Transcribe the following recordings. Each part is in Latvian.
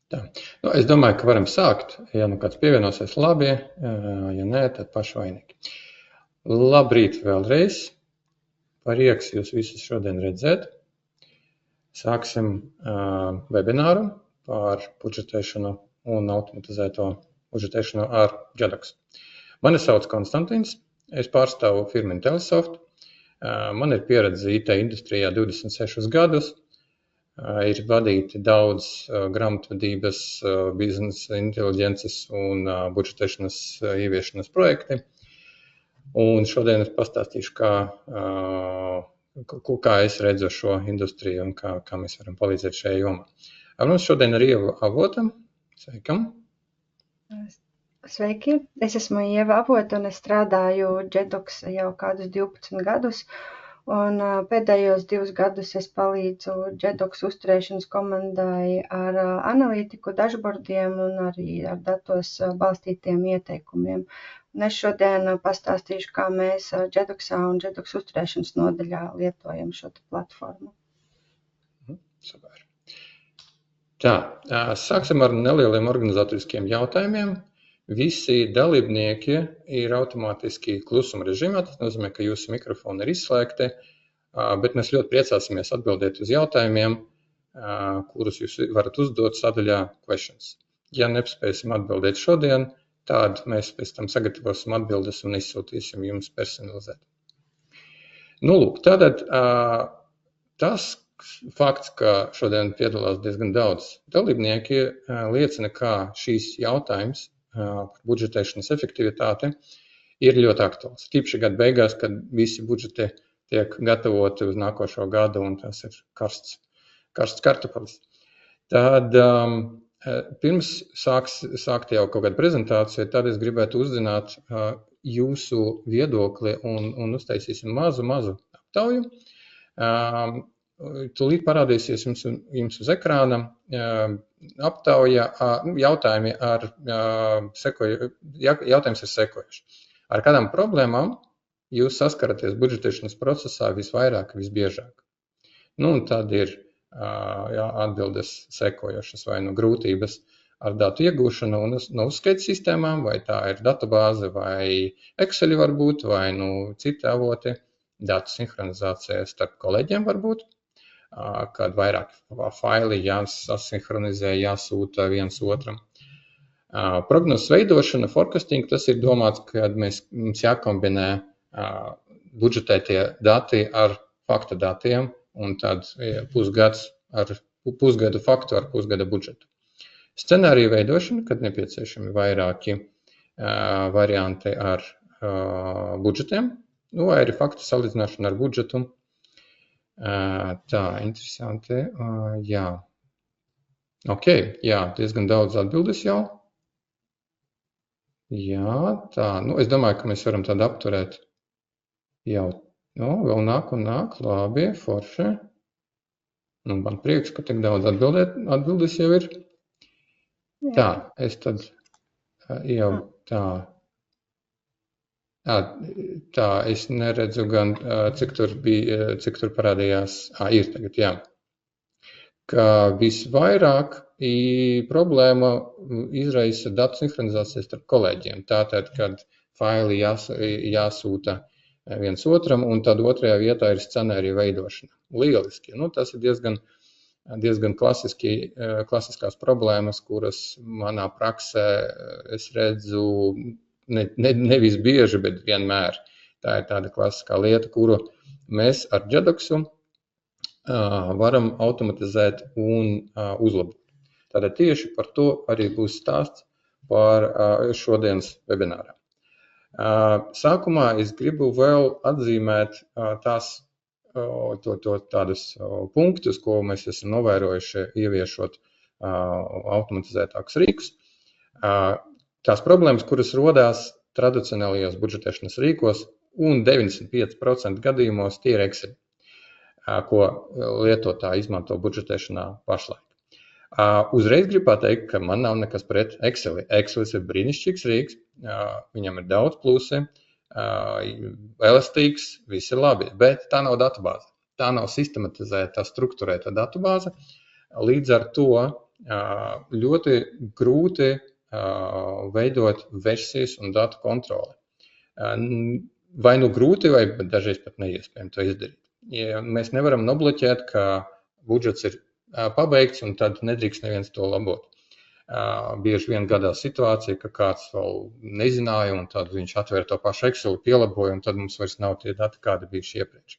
Tā. Nu, es domāju, ka varam sākt. Ja nu kāds pievienosies, labi, ja nē, tad paši vainīgi. Labrīt vēlreiz. Prieks jūs visus šodien redzēt. Sāksim webināru par budžetēšanu un automatizēto budžetēšanu ar JetDocs. Mani sauc Konstantins, es pārstāvu firmu Intelisoft. Man ir pieredze IT industrijā 26 gadus. Ir vadīti daudz grāmatvedības, biznesa inteliģences un budžetēšanas ieviešanas projekti. Un šodien es pastāstīšu, kā es redzu šo industriju un kā mēs varam palīdzēt šajā jomā. Ar mums šodien ir Ieva Avota. Sveikam! Sveiki! Es esmu Ieva Avota un es strādāju JetDocs jau kādus 12 gadus. Un pēdējos 2 gadus es palīdzu JetDocs uzturēšanas komandai ar analītiku, dashboardiem un arī ar datos balstītiem ieteikumiem. Un es šodien pastāstīšu, kā mēs JetDocsā un JetDocs uzturēšanas nodaļā lietojam šo platformu. Super. Tā, sāksim ar nelieliem organizatoriskiem jautājumiem. Visi dalībnieki ir automātiski klusuma režīmā, tas nozīmē, ka jūsu mikrofoni ir izslēgti, bet mēs ļoti priecāsimies atbildēt uz jautājumiem, kurus jūs varat uzdot sadaļā questions. Ja nespēsim atbildēt šodien, tad mēs pēc tam sagatavosim atbildes un izsūtīsim jums personalizēt. Nu, lūk, tātad tas fakts, ka šodien piedalās diezgan daudz dalībnieki, liecina, kā šīs jautājums par budžetēšanas efektivitāti ir ļoti aktuāls. Tīpaši gada beigās, kad visi budžeti tiek gatavoti uz nākošo gadu un tas ir karsts kartupelis. Tad pirms sākt jau kaut kādu prezentāciju, tad es gribētu uzzināt jūsu viedokli un uztaisīsim mazu aptauju. Tūlīt parādīsies jums uz ekrāna aptauja jautājumi jautājums ir sekojuši. Ar kādām problēmām jūs saskaraties budžetēšanas procesā visvairāk, visbiežāk? Nu, un tad ir atbildes sekojošas vai nu grūtības ar datu iegūšanu no uzskaitas sistēmām, vai tā ir datubāze, vai Excel varbūt, vai nu citi avoti, datu sinhronizācija starp kolēģiem varbūt, kad vairāk faili jāsasinhronizē, jāsūta viens otram. Prognozes veidošana, forecasting, tas ir domāts, kad mums jākombinē budžetētie dati ar fakta datiem, un tad pusgadu faktu ar pusgada budžetu. Scenāriju veidošana, kad nepieciešami vairāki varianti ar budžetiem, vai arī faktu salīdzināšana ar budžetu. Tā, interesanti. Jā. Ok, jā, diezgan daudz atbildes jau. Jā, tā, nu, es domāju, ka mēs varam tādu apturēt jau, vēl nāk un nāk, labi, forši. Nu, man prieks, ka tik daudz atbildes jau ir. Tā, es tad jau tā. Tā, es neredzu gan, cik tur parādījās, ir tagad, jā. Ka visvairāk problēma izraisa datu sinhronizācijas starp kolēģiem. Tātad, kad faili jāsūta viens otram, un tad otrajā vietā ir scenārija veidošana. Lieliski, nu, tas ir diezgan klasiskās problēmas, kuras manā praksē es redzu nevis bieži, bet vienmēr. Tā ir tāda klasiskā lieta, kuru mēs ar JetDocsu varam automatizēt un uzlabot. Tātad tieši par to arī būs stāsts par šodienas webinārā. Sākumā es gribu vēl atzīmēt tādus punktus, ko mēs esam novērojuši ieviešot automatizētākus rīkus. Tās problēmas, kuras rodās tradicionālajos budžetēšanas rīkos, un 95% gadījumos tie ir Excel, ko lietotāji izmanto budžetēšanā pašlaik. Uzreiz gribu pateikt, ka man nav nekas pret Excel. Excel ir brīnišķīgs rīks, viņam ir daudz plusi, elastīgs, viss ir labi, bet tā nav datubāze. Tā nav sistematizēta, strukturēta datubāze. Līdz ar to ļoti grūti veidot versijas un datu kontroli. Vai nu grūti, vai dažreiz pat neiespējami to izdarīt. Ja mēs nevaram nobloķēt, ka budžets ir pabeigts un tad nedrīkst neviens to labot. Bieži vien gadās situācija, ka kāds vēl nezināja un tad viņš atvēra to pašu Excel, pielaboja un tad mums vairs nav tie dati, kādi bijuši iepriekš.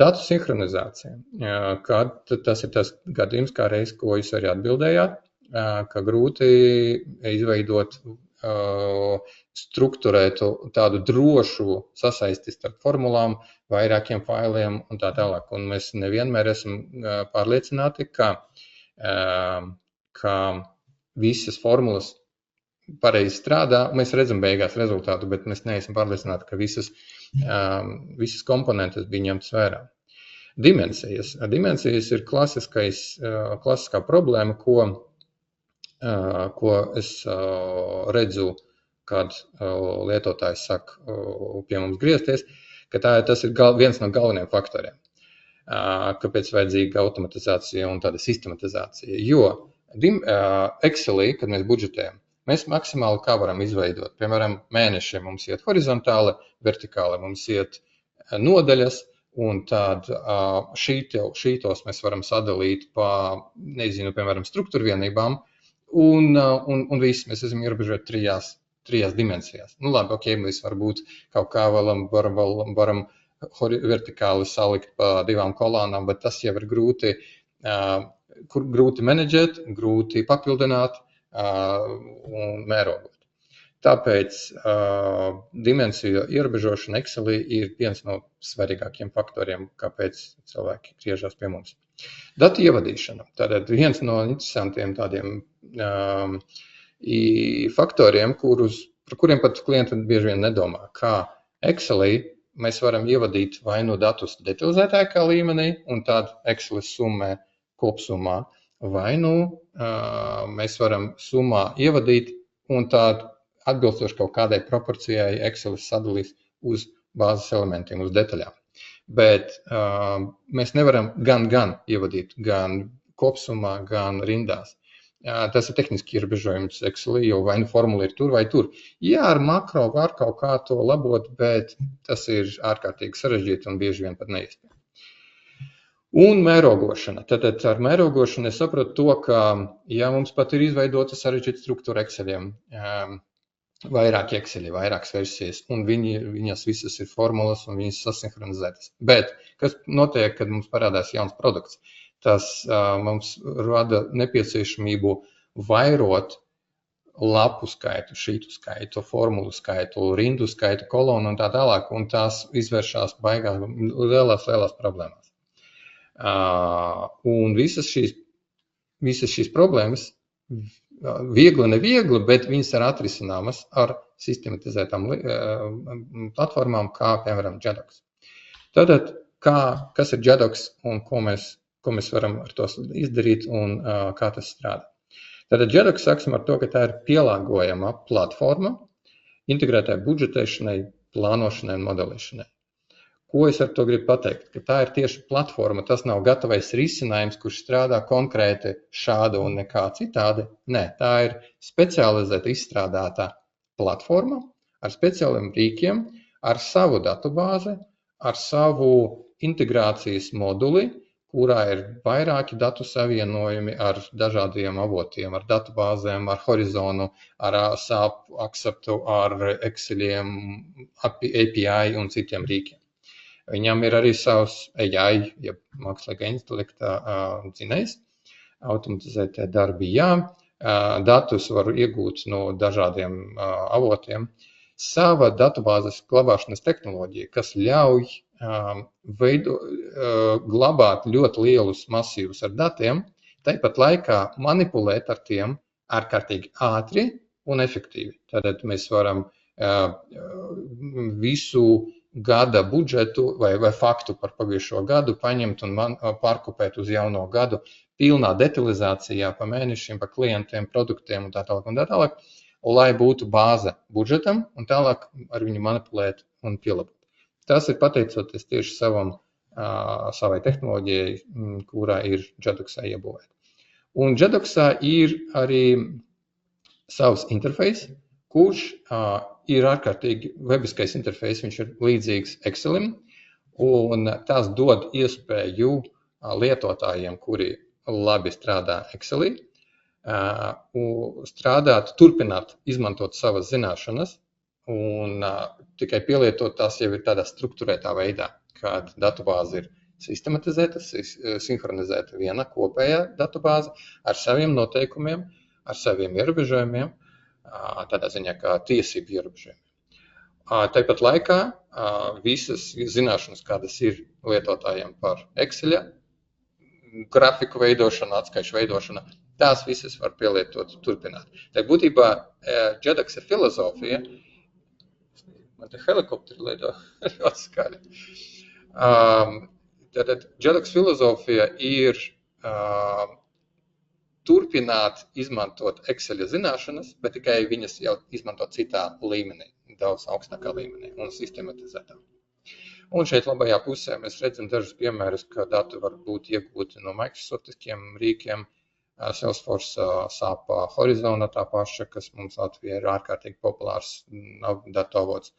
Datu sinhronizācija. Tas ir tas gadījums, kā reiz, ko jūs arī atbildējāt, ka grūti izveidot strukturētu tādu drošu sasaisti starp formulām, vairākiem failiem un tā tālāk. Un mēs nevienmēr esam pārliecināti, ka visas formulas pareizi strādā. Mēs redzam beigās rezultātu, bet mēs neesam pārliecināti, ka visas komponentes bija ņemtas vērā. Dimensijas. Dimensijas ir klasiskā problēma, ko es redzu, kad lietotājs saka pie mums griezties, ka tas ir viens no galvenajiem faktoriem, kāpēc vajadzīga automatizācija un tāda sistematizācija. Jo Excelī, kad mēs budžetējam, mēs maksimāli kā varam izveidot. Piemēram, mēnešiem mums iet horizontāli, vertikāli mums iet nodaļas, un tad šītos mēs varam sadalīt pa, piemēram, struktūrvienībām, un viss mēs esam ierobežoti trijās dimensijās. Labi, mēs varbūt kaut kā varam vertikāli salikt pa 2 kolonām, bet tas jau ir grūti menedžēt, grūti papildināt un mērogot. Tāpēc dimensiju ierobežošana Excelī ir viens no svarīgākiem faktoriem, kāpēc cilvēki griežas pie mums. Datu ievadīšana. Tātad viens no interesantiem tādiem faktoriem, par kuriem pat klienti bieži vien nedomā, kā Excelī mēs varam ievadīt vai no datus detalizētākā līmenī, un tad Excel summē kopsumā, vai mēs varam summā ievadīt, un tad atbilstoši kaut kādai proporcijai Excel sadalīs uz bāzes elementiem, uz detaļām. Bet mēs nevaram gan ievadīt, gan kopsumā, gan rindās. Tas ir tehniski ierobežojums Excelī, jo vai formula ir tur vai tur. Jā, ar makro var kaut kā to labot, bet tas ir ārkārtīgi sarežģīti un bieži vien pat neiespējami. Un mērogošana. Tātad ar mērogošanu es saprotu to, ka ja mums pat ir izveidota sarežģīta struktūra Exceliem, vairāki Exceli, vairākas versijas, un viņas visas ir formulas un viņas sasinhronizētas. Bet kas notiek, kad mums parādās jauns produkts? Tas mums rada nepieciešamību vairot lapu skaitu, šītu skaitu, formulu skaitu, rindu skaitu, kolonu un tā tālāk, un tās izvēršās baigās lielās problēmās. Un visas šīs problēmas, neviegli, bet viņas ir atrisināmas ar sistematizētām platformām, kā, piemēram, Jedox. Tātad, kas ir Jedox un ko mēs varam ar to izdarīt un kā tas strādā. Tātad Jedox sāksim ar to, ka tā ir pielāgojama platforma integrētai budžetēšanai, plānošanai un modelēšanai. Ko es ar to gribu pateikt? Ka tā ir tieši platforma, tas nav gatavais risinājums, kurš strādā konkrēti šāda un nekā citādi. Nē, tā ir specializēta izstrādātā platforma ar speciāliem rīkiem, ar savu datubāzi, ar savu integrācijas moduli, kurā ir vairāki datu savienojumi ar dažādiem avotiem, ar datubāzēm, ar Horizonu, ar SAP, Acceptu, ar Exceliem, API un citiem rīkiem. Viņam ir arī savs AI, jeb mākslīgā intelekta dzinējs, automatizētie darbi, jā. Datus var iegūt no dažādiem avotiem. Sava datubāzes glabāšanas tehnoloģija, kas ļauj glabāt ļoti lielus masīvus ar datiem, tāpat laikā manipulēt ar tiem ārkārtīgi ātri un efektīvi. Tātad mēs varam visu gada budžetu vai faktu par pagājušo gadu paņemt un pārkopēt uz jauno gadu pilnā detalizācijā pa mēnešiem, pa klientiem, produktiem un tā tālāk, lai būtu bāze budžetam un tālāk ar viņu manipulēt un pielabot. Tas ir pateicoties tieši savai tehnoloģijai, kurā ir Jedoxā iebūvēta. Un Jedoxā ir arī savs interfejs, kurš ir ārkārtīgi webiskais interfejs, viņš ir līdzīgs Excelim, un tas dod iespēju lietotājiem, kuri labi strādā Excelī, turpināt izmantot savas zināšanas un tikai pielietot tās jau ir tādā strukturētā veidā, kad datubāze ir sistematizēta, sinhronizēta viena kopējā datubāze ar saviem noteikumiem, ar saviem ierobežojumiem, tādā ziņā kā tiesību ierobežojumiem. Tāpat laikā visas zināšanas, kādas ir lietotājiem par Exceļa, grafiku veidošana, atskaišu veidošana, tās visas var pielietot turpināt. Tā būtībā Jedoxa filozofija, man te helikopteri lido ļoti skaļi. Tātad Jedoxa filozofija ir turpināt izmantot Exceļa zināšanas, bet tikai viņas jau izmantot citā līmenī, daudz augstākā līmenī un sistematizētā. Un šeit labajā pusē mēs redzam dažus piemērus, ka dati var būt iegūti no Microsoftiskiem rīkiem, Salesforce, SAP, Horizona tā paša, kas mums Latvijā ir ārkārtīgi populārs datu avots,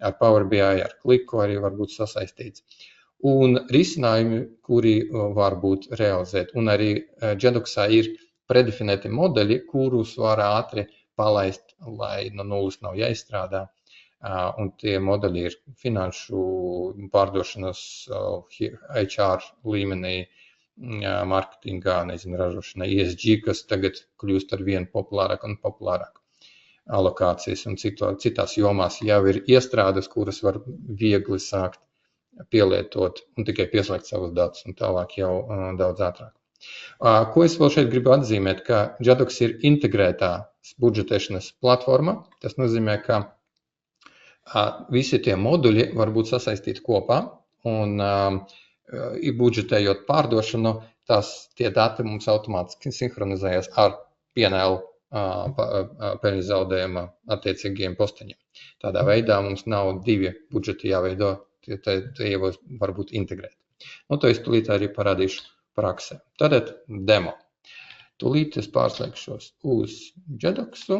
ar Power BI, ar Kliku arī var būt sasaistīts. Un risinājumi, kuri var būt realizēti. Un arī Jedoxā ir predefinēti modeļi, kurus var ātri palaist, lai no nulles nav jāizstrādā. Un tie modeļi ir finanšu pārdošanas, HR līmenī, marketingā, ražošanai, ESG, kas tagad kļūst ar vien populārāk un populārāk. Alokācijas un citās jomās jau ir iestrādes, kuras var viegli sākt pielietot un tikai pieslēgt savus datus un tālāk jau daudz ātrāk. Ko es vēl šeit gribu atzīmēt, ka Jedox ir integrētā budžetēšanas platforma. Tas nozīmē, ka visi tie moduļi var būt sasaistīti kopā un budžetējot pārdošanu, tie dati mums automātiski sinhronizējas ar P&L peļņas zaudējuma attiecīgiem posteņiem. Tādā veidā mums nav divi budžeti jāveido, tie jau var būt integrēti. To es tūlīt arī parādīšu praksē. Tātad demo. Tūlīt es pārslēgšos uz Jedoxu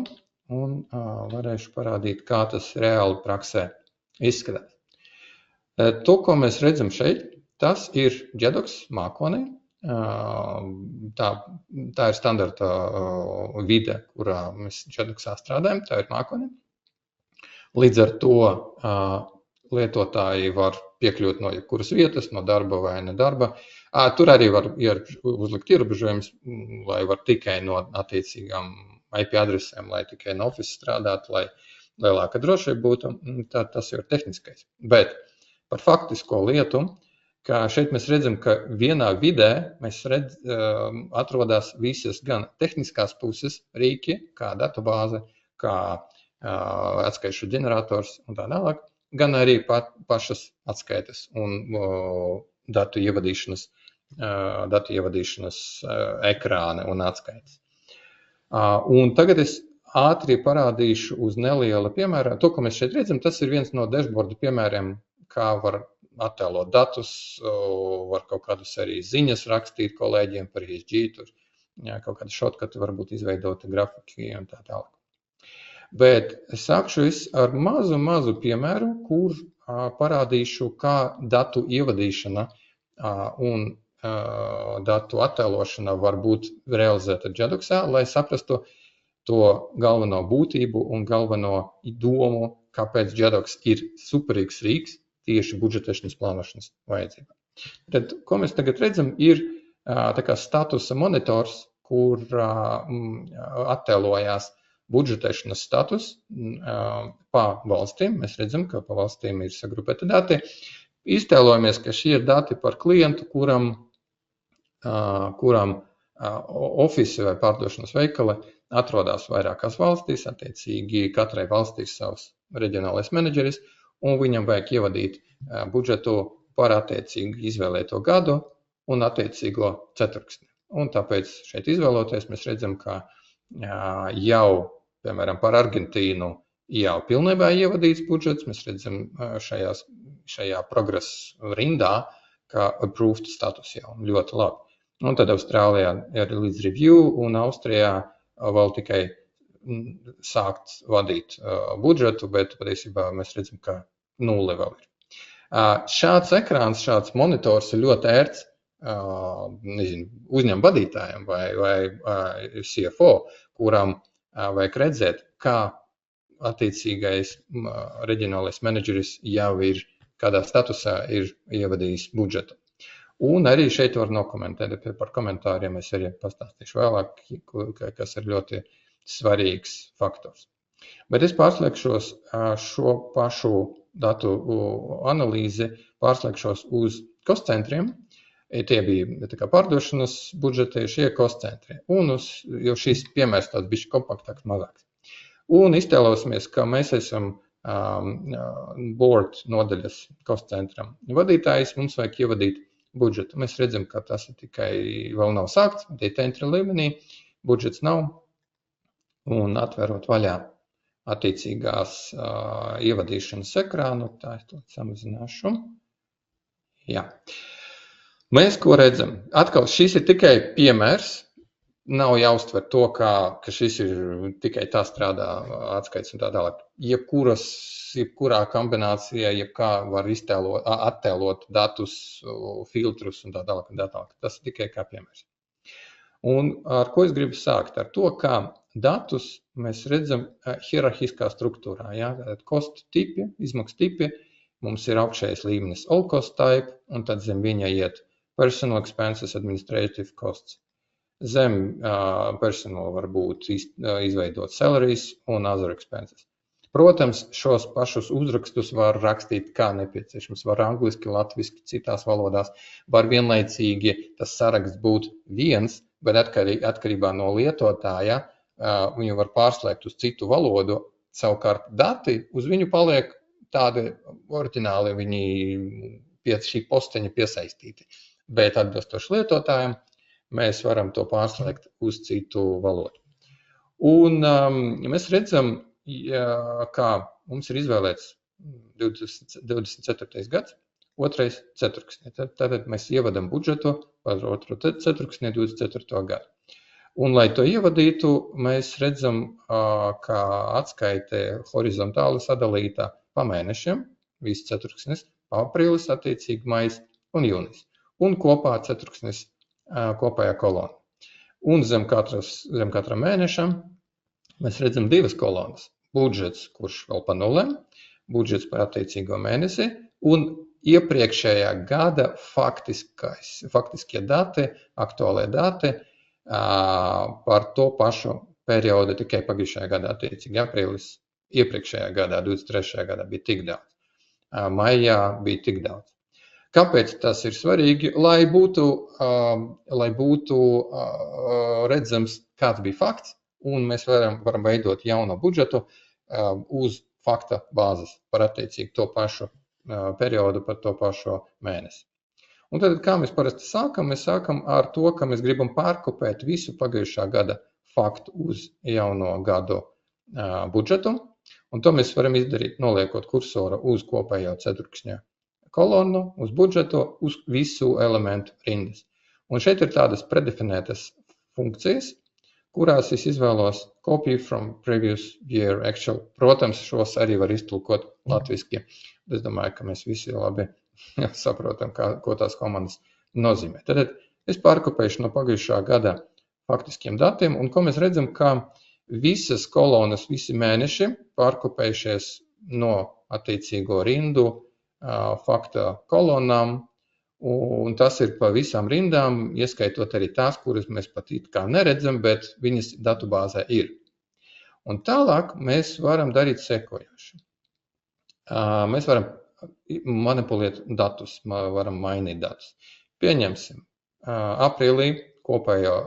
un varēšu parādīt, kā tas reāli praksē izskatās. To, ko mēs redzam šeit, tas ir Jedox mākonī. Tā ir standarta vide, kurā mēs Jedoxā strādājam, tā ir mākonī. Līdz ar to lietotāji var piekļūt no jebkuras vietas, no darba vai nedarba. Tur arī var uzlikt ierobežojumus, lai var tikai no attiecīgām IP adresēm, lai tikai no Office strādātu, lai lielāka drošība būtu. Tas jau ir tehniskais. Bet par faktisko lietu, ka šeit mēs redzam, ka vienā vidē mēs atrodas visas gan tehniskās puses rīki, kā datubāze, kā atskaišu ģenerators un tā tālāk, gan arī pašas atskaites un datu ievadīšanas ekrāni un atskaites. Un tagad es ātri parādīšu uz neliela piemēra. To, ko mēs šeit redzam, tas ir viens no dashboardu piemēriem, kā var attēlot datus, var kaut kādus arī ziņas rakstīt kolēģiem par ESG, tur kaut kādu shortcutu varbūt izveidot grafiki un tā tālāk. Bet sākšu ar mazu piemēru, kur parādīšu, kā datu ievadīšana un datu attēlošana var būt realizēta Jedoxā, lai saprastu to galveno būtību un galveno domu, kāpēc Jedox ir superīgs rīks tieši budžetēšanas plānošanas vajadzībā. Tad, ko mēs tagad redzam, ir tā kā statusa monitors, kur attēlojās budžetēšanas status pa valstīm. Mēs redzam, ka pa valstīm ir sagrupēti dati. Iztēlojamies, ka šie ir dati par klientu, kuram Office vai pārdošanas veikali atrodas vairākās valstīs, attiecīgi katrai valstī savs reģionālais menedžeris, un viņam vajag ievadīt budžetu par attiecīgi izvēlēto gadu un attiecīgo ceturksni. Un tāpēc šeit izvēloties, mēs redzam, ka jau, piemēram, par Argentīnu jau pilnībā ievadīts budžets. Mēs redzam šajā progresa rindā, ka approved status jau ļoti labi. Un tad Austrālijā ir līdz review, un Austrijā vēl tikai sākt vadīt budžetu, bet patiesībā mēs redzam, ka nulle vēl ir. Šāds ekrāns, šāds monitors ir ļoti ērts uzņēmuma vadītājiem vai CFO, kuram vajag redzēt, kā attiecīgais reģionālais menedžeris jau ir, kādā statusā ir ievadījis budžetu. Un arī šeit var nokomentēt, par komentāriem es arī pastāstīšu vēlāk, kas ir ļoti svarīgs faktors. Bet es pārslēgšos šo pašu datu analīzi, pārslēgšos uz cost centriem. Tie bija pārdošanas budžeti, šie cost centri. Un jo šīs piemērs tāds bišķi kompaktāks, mazāks. Un iztēlosimies, ka mēs esam board nodaļas cost centram vadītājs, mums vajag ievadīt budžetu. Mēs redzam, ka tas ir tikai vēl nav sākts, data entry līmenī, budžets nav, un atverot vaļā attiecīgās ievadīšanas ekrānu, tā es to samazināšu. Jā. Mēs ko redzam? Atkal šis ir tikai piemērs. Nav jāuztver to, ka šis ir tikai tā strādā atskaits un tā tālāk. Jebkurā kombinācijā, jebkā var attēlot datus, filtrus un tā tālāk. Tas ir tikai kā piemērs. Un ar ko es gribu sākt? Ar to, kā datus mēs redzam hierarhiskā struktūrā. Ja? Cost tipi, izmaksu tipi, mums ir augšējais līmenis all cost type, un tad zem viņa iet personal expenses, administrative costs. Zem personal var būt izveidot salaries un other expenses. Protams, šos pašus uzrakstus var rakstīt kā nepieciešams. Var angliski, latviski, citās valodās. Var vienlaicīgi tas saraksts būt viens, bet atkarībā no lietotāja viņu var pārslēgt uz citu valodu. Savukārt dati uz viņu paliek tādi oriģināli, viņi šī posteņa piesaistīti. Bet atbilstoši lietotājiem mēs varam to pārslēgt uz citu valodu. Un mēs redzam, kā mums ir izvēlēts 24. gads, otrais ceturksnis. Tātad mēs ievadam budžetu par otro ceturksni 24. gadu. Un, lai to ievadītu, mēs redzam, kā atskaite horizontāli sadalīta pa mēnešiem, viss ceturksnis, aprīlis, attiecīgi maijs un jūnijas. Un kopā ceturksnis kopējā kolona. Un zem katra mēneša mēs redzam divas kolonas. Budžets, kurš vēl pa nulēm, budžets par attiecīgo mēnesi un iepriekšējā gada faktiskie dati, aktuālie dati par to pašu periodu tikai pagājušajā gadā, attiecīgi aprīlis iepriekšējā gadā, 23. gadā bija tik daudz. Maijā bija tik daudz. Kāpēc tas ir svarīgi? Lai būtu redzams, kāds bija fakts, un mēs varam veidot jaunu budžetu uz fakta bāzes par attiecīgi to pašu periodu, par to pašu mēnesi. Un tad, kā mēs parasti sākam? Mēs sākam ar to, ka mēs gribam pārkopēt visu pagājušā gada faktu uz jauno gadu budžetu, un to mēs varam izdarīt, noliekot kursoru uz kopējo ceturkšņa kolonu, uz budžetu, uz visu elementu rindas. Un šeit ir tādas predefinētas funkcijas, kurās es izvēlos copy from previous year actual. Protams, šos arī var iztulkot latviski. Es domāju, ka mēs visi labi saprotam, ko tās komandas nozīmē. Tad es pārkopēšu no pagājušā gada faktiskiem datiem, un ko mēs redzam, ka visas kolonas, visi mēneši pārkopējušies no attiecīgo rindu fakta kolonām, un tas ir pa visām rindām, ieskaitot arī tās, kuras mēs pat it kā neredzam, bet viņas datubāzē ir. Un tālāk mēs varam darīt sekojoši. Mēs varam manipulēt datus, varam mainīt datus. Pieņemsim, aprīlī kopējo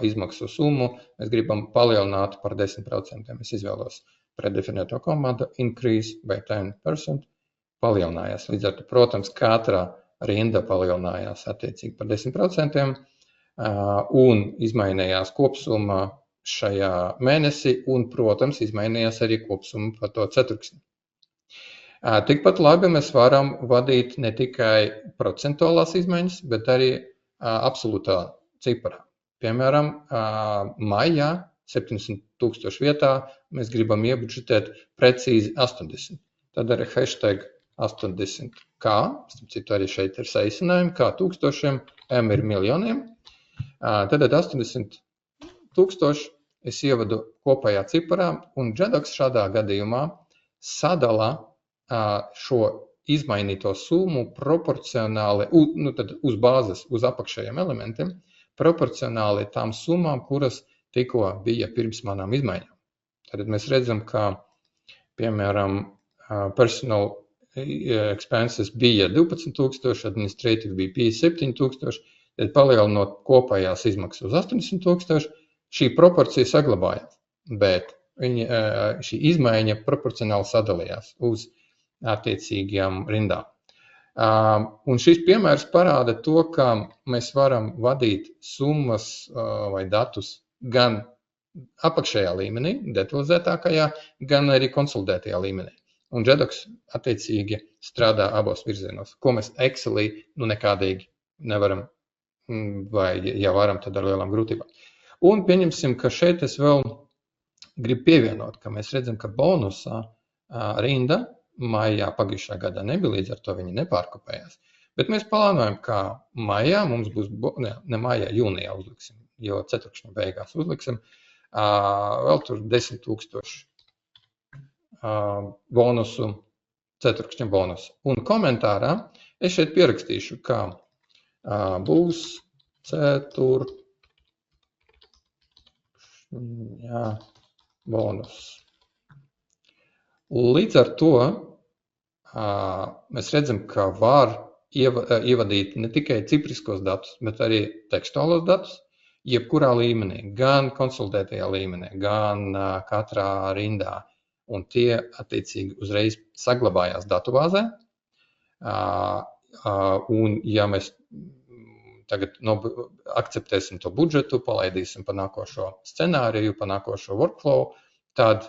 izmaksu summu mēs gribam palielināt par 10%. Es izvēlos predefinēto komandu increase by 10%. Palielinājās. Līdz ar to, protams, katra rinda palielinājās attiecīgi par 10% un izmainījās kopsumma šajā mēnesī un, protams, izmainījās arī kopsumma par to ceturksni. Tikpat labi mēs varam vadīt ne tikai procentuālās izmaiņas, bet arī absolūtā ciparā. Piemēram, maijā 700,000 vietā mēs gribam iebudžetēt precīzi 80. Tad arī hashtag 80K, citu arī šeit ir saīsinājumi, K tūkstošiem, M ir miljoniem. Tad 80,000 es ievadu kopējā ciparā, un Jedox šādā gadījumā sadala šo izmainīto summu proporcionāli, tad uz bāzes, uz apakšējiem elementiem, proporcionāli tām summām, kuras tikko bija pirms manām izmaiņām. Tad mēs redzam, ka, piemēram, personal expenses bija 12,000, administrative bija 57,000, tad palielinot kopējās izmaksas uz 80,000, šī proporcija saglabājās, bet šī izmaiņa proporcionāli sadalījās uz attiecīgajām rindām. Un šis piemērs parāda to, ka mēs varam vadīt summas vai datus gan apakšējā līmenī, detalizētākajā, gan arī konsolidētajā līmenī. Un Jedox attiecīgi strādā abos virzienos, ko mēs Excelī nekādīgi nevaram, vai ja varam, tad ar lielām grūtībām. Un pieņemsim, ka šeit es vēl gribu pievienot, ka mēs redzam, ka bonusā rinda maijā pagājušā gadā nebija, līdz ar to viņi nepārkopējās. Bet mēs plānojam, ka maijā mums būs, ne maijā, jūnijā uzliksim, jo ceturkšņa beigās uzliksim, vēl tur 10,000 bonusu, ceturkšņa bonusu. Un komentārā es šeit pierakstīšu, ka būs ceturkšņa bonus. Līdz ar to mēs redzam, ka var ievadīt ne tikai cipriskos datus, bet arī tekstuālos datus, jebkurā līmenī, gan konsolidētajā līmenī, gan katrā rindā. Un tie attiecīgi uzreiz saglabājās datubāzē. Un ja mēs tagad akceptēsim to budžetu, palaidīsim pa nākošo scenāriju, pa nākošo workflow, tad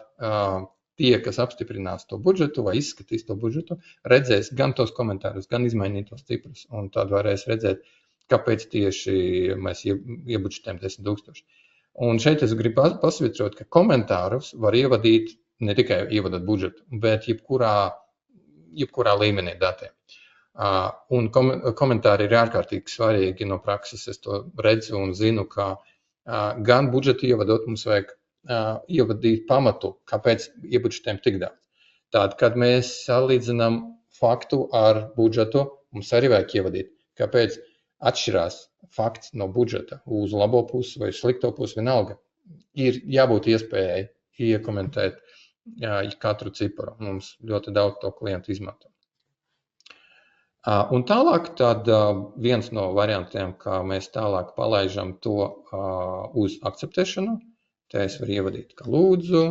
tie, kas apstiprinās to budžetu vai izskatīs to budžetu, redzēs gan tos komentārus, gan izmainītos ciprus, un tad varēs redzēt, kāpēc tieši mēs iebudžetējam 10,000. Un šeit es gribu pasvitrot, ka komentārus var ievadīt ne tikai ievadot budžetu, bet jebkurā līmenī datiem. Un komentāri ir ārkārtīgi svarīgi no prakses, es to redzu un zinu, ka gan budžetu ievadot mums vajag ievadīt pamatu, kāpēc iebudžetējam tik daudz. Tātad, kad mēs salīdzinām faktu ar budžetu, mums arī vajag ievadīt, kāpēc atšķirās fakts no budžeta uz labo pusi vai slikto pusi vienalga. Ir jābūt iespējai iekomentēt katru ciparu. Mums ļoti daudz to klientu izmanto. Un tālāk tad viens no variantiem, kā mēs tālāk palaižam to uz akceptēšanu, te es varu ievadīt, ka lūdzu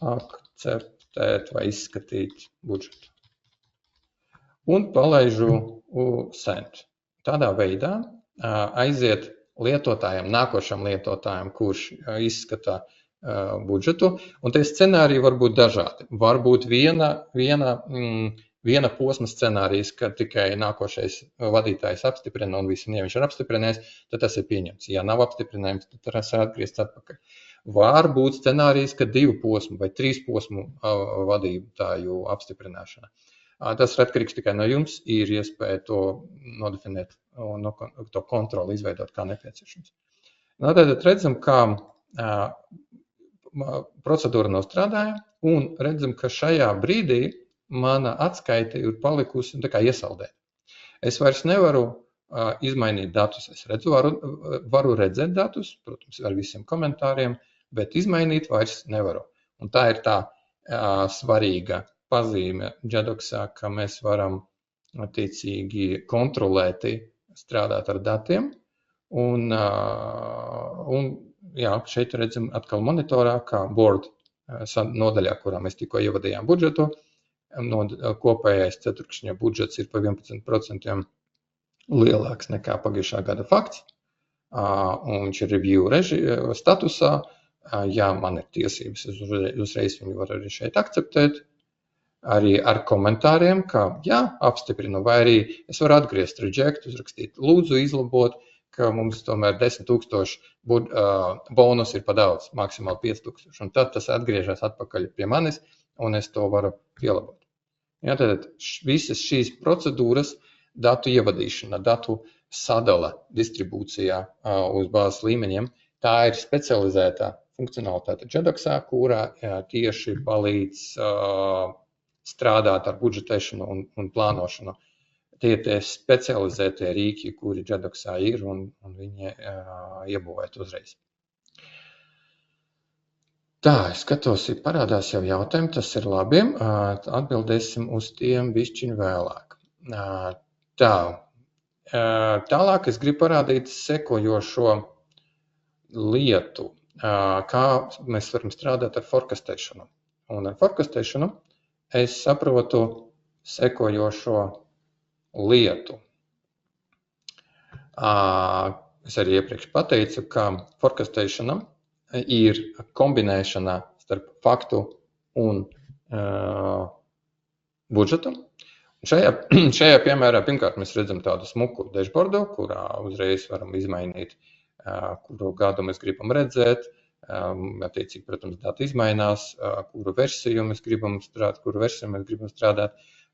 akceptēt vai izskatīt budžetu. Un palaižu send. Tādā veidā aiziet lietotājiem, nākošam lietotājiem, kurš izskata budžetu, un tie scenāriji var būt dažādi. Varbūt viena posma scenārijas, kad tikai nākošais vadītājs apstiprina un visu, ja viņš ir apstiprinājis, tad tas ir pieņemts. Ja nav apstiprinājums, tad tas ir atgriezt atpakaļ. Var būt scenārijas, ka 2 posmu vai 3 posmu vadītāju apstiprināšana. Tas ir atkarīgs tikai no jums, ir iespēja to nodefinēt un to kontroli izveidot kā nepieciešams. Tad redzam, ka procedūra nostrādāja un redzam, ka šajā brīdī mana atskaite ir palikusi tā kā iesaldēta. Es vairs nevaru izmainīt datus. Es varu redzēt datus, protams, ar visiem komentāriem, bet izmainīt vairs nevaru. Un tā ir tā svarīga pazīme Jedoxā, ka mēs varam attiecīgi kontrolēti strādāt ar datiem. Un šeit redzam atkal monitorā, kā board nodaļā, kurā mēs tikko ievadījām budžetu. Kopējais ceturkšņa budžets ir pa 11% lielāks nekā pagājušā gada fakts. Un viņš ir review statusā. Ja man ir tiesības, uzreiz viņu var arī šeit akceptēt. Arī ar komentāriem, ka jā, apstiprinu, vai arī es varu atgriezt reject, uzrakstīt lūdzu izlabot, ka mums tomēr 10,000 bonus ir pa daudz, maksimāli 5,000. Un tad tas atgriežas atpakaļ pie manis, un es to varu pielabot. Ja, tad visas šīs procedūras, datu ievadīšana, datu sadala distribūcijā uz bāzes līmeņiem, tā ir specializētā funkcionalitāte Jedoxā, kurā tieši palīdz strādāt ar budžetēšanu un plānošanu. Tie specializētie rīki, kuri Jedoxā ir, un viņi iebūvēt uzreiz. Tā, es skatos, parādās jau jautājumi, tas ir labi. Atbildēsim uz tiem bišķiņ vēlāk. Tā, tālāk es gribu parādīt sekojošo lietu, kā mēs varam strādāt ar forecastēšanu. Un ar forecastēšanu es saprotu sekojošo lietu. Es arī iepriekš pateicu, ka forecastēšana ir kombinēšana starp faktu un budžetu. Šajā piemērā pirmkārt mēs redzam tādu smuku dashboardu, kurā uzreiz varam izmainīt, kuru gadu mēs gribam redzēt. Attiecīgi, protams, dati izmainās, kuru versiju mēs gribam strādāt,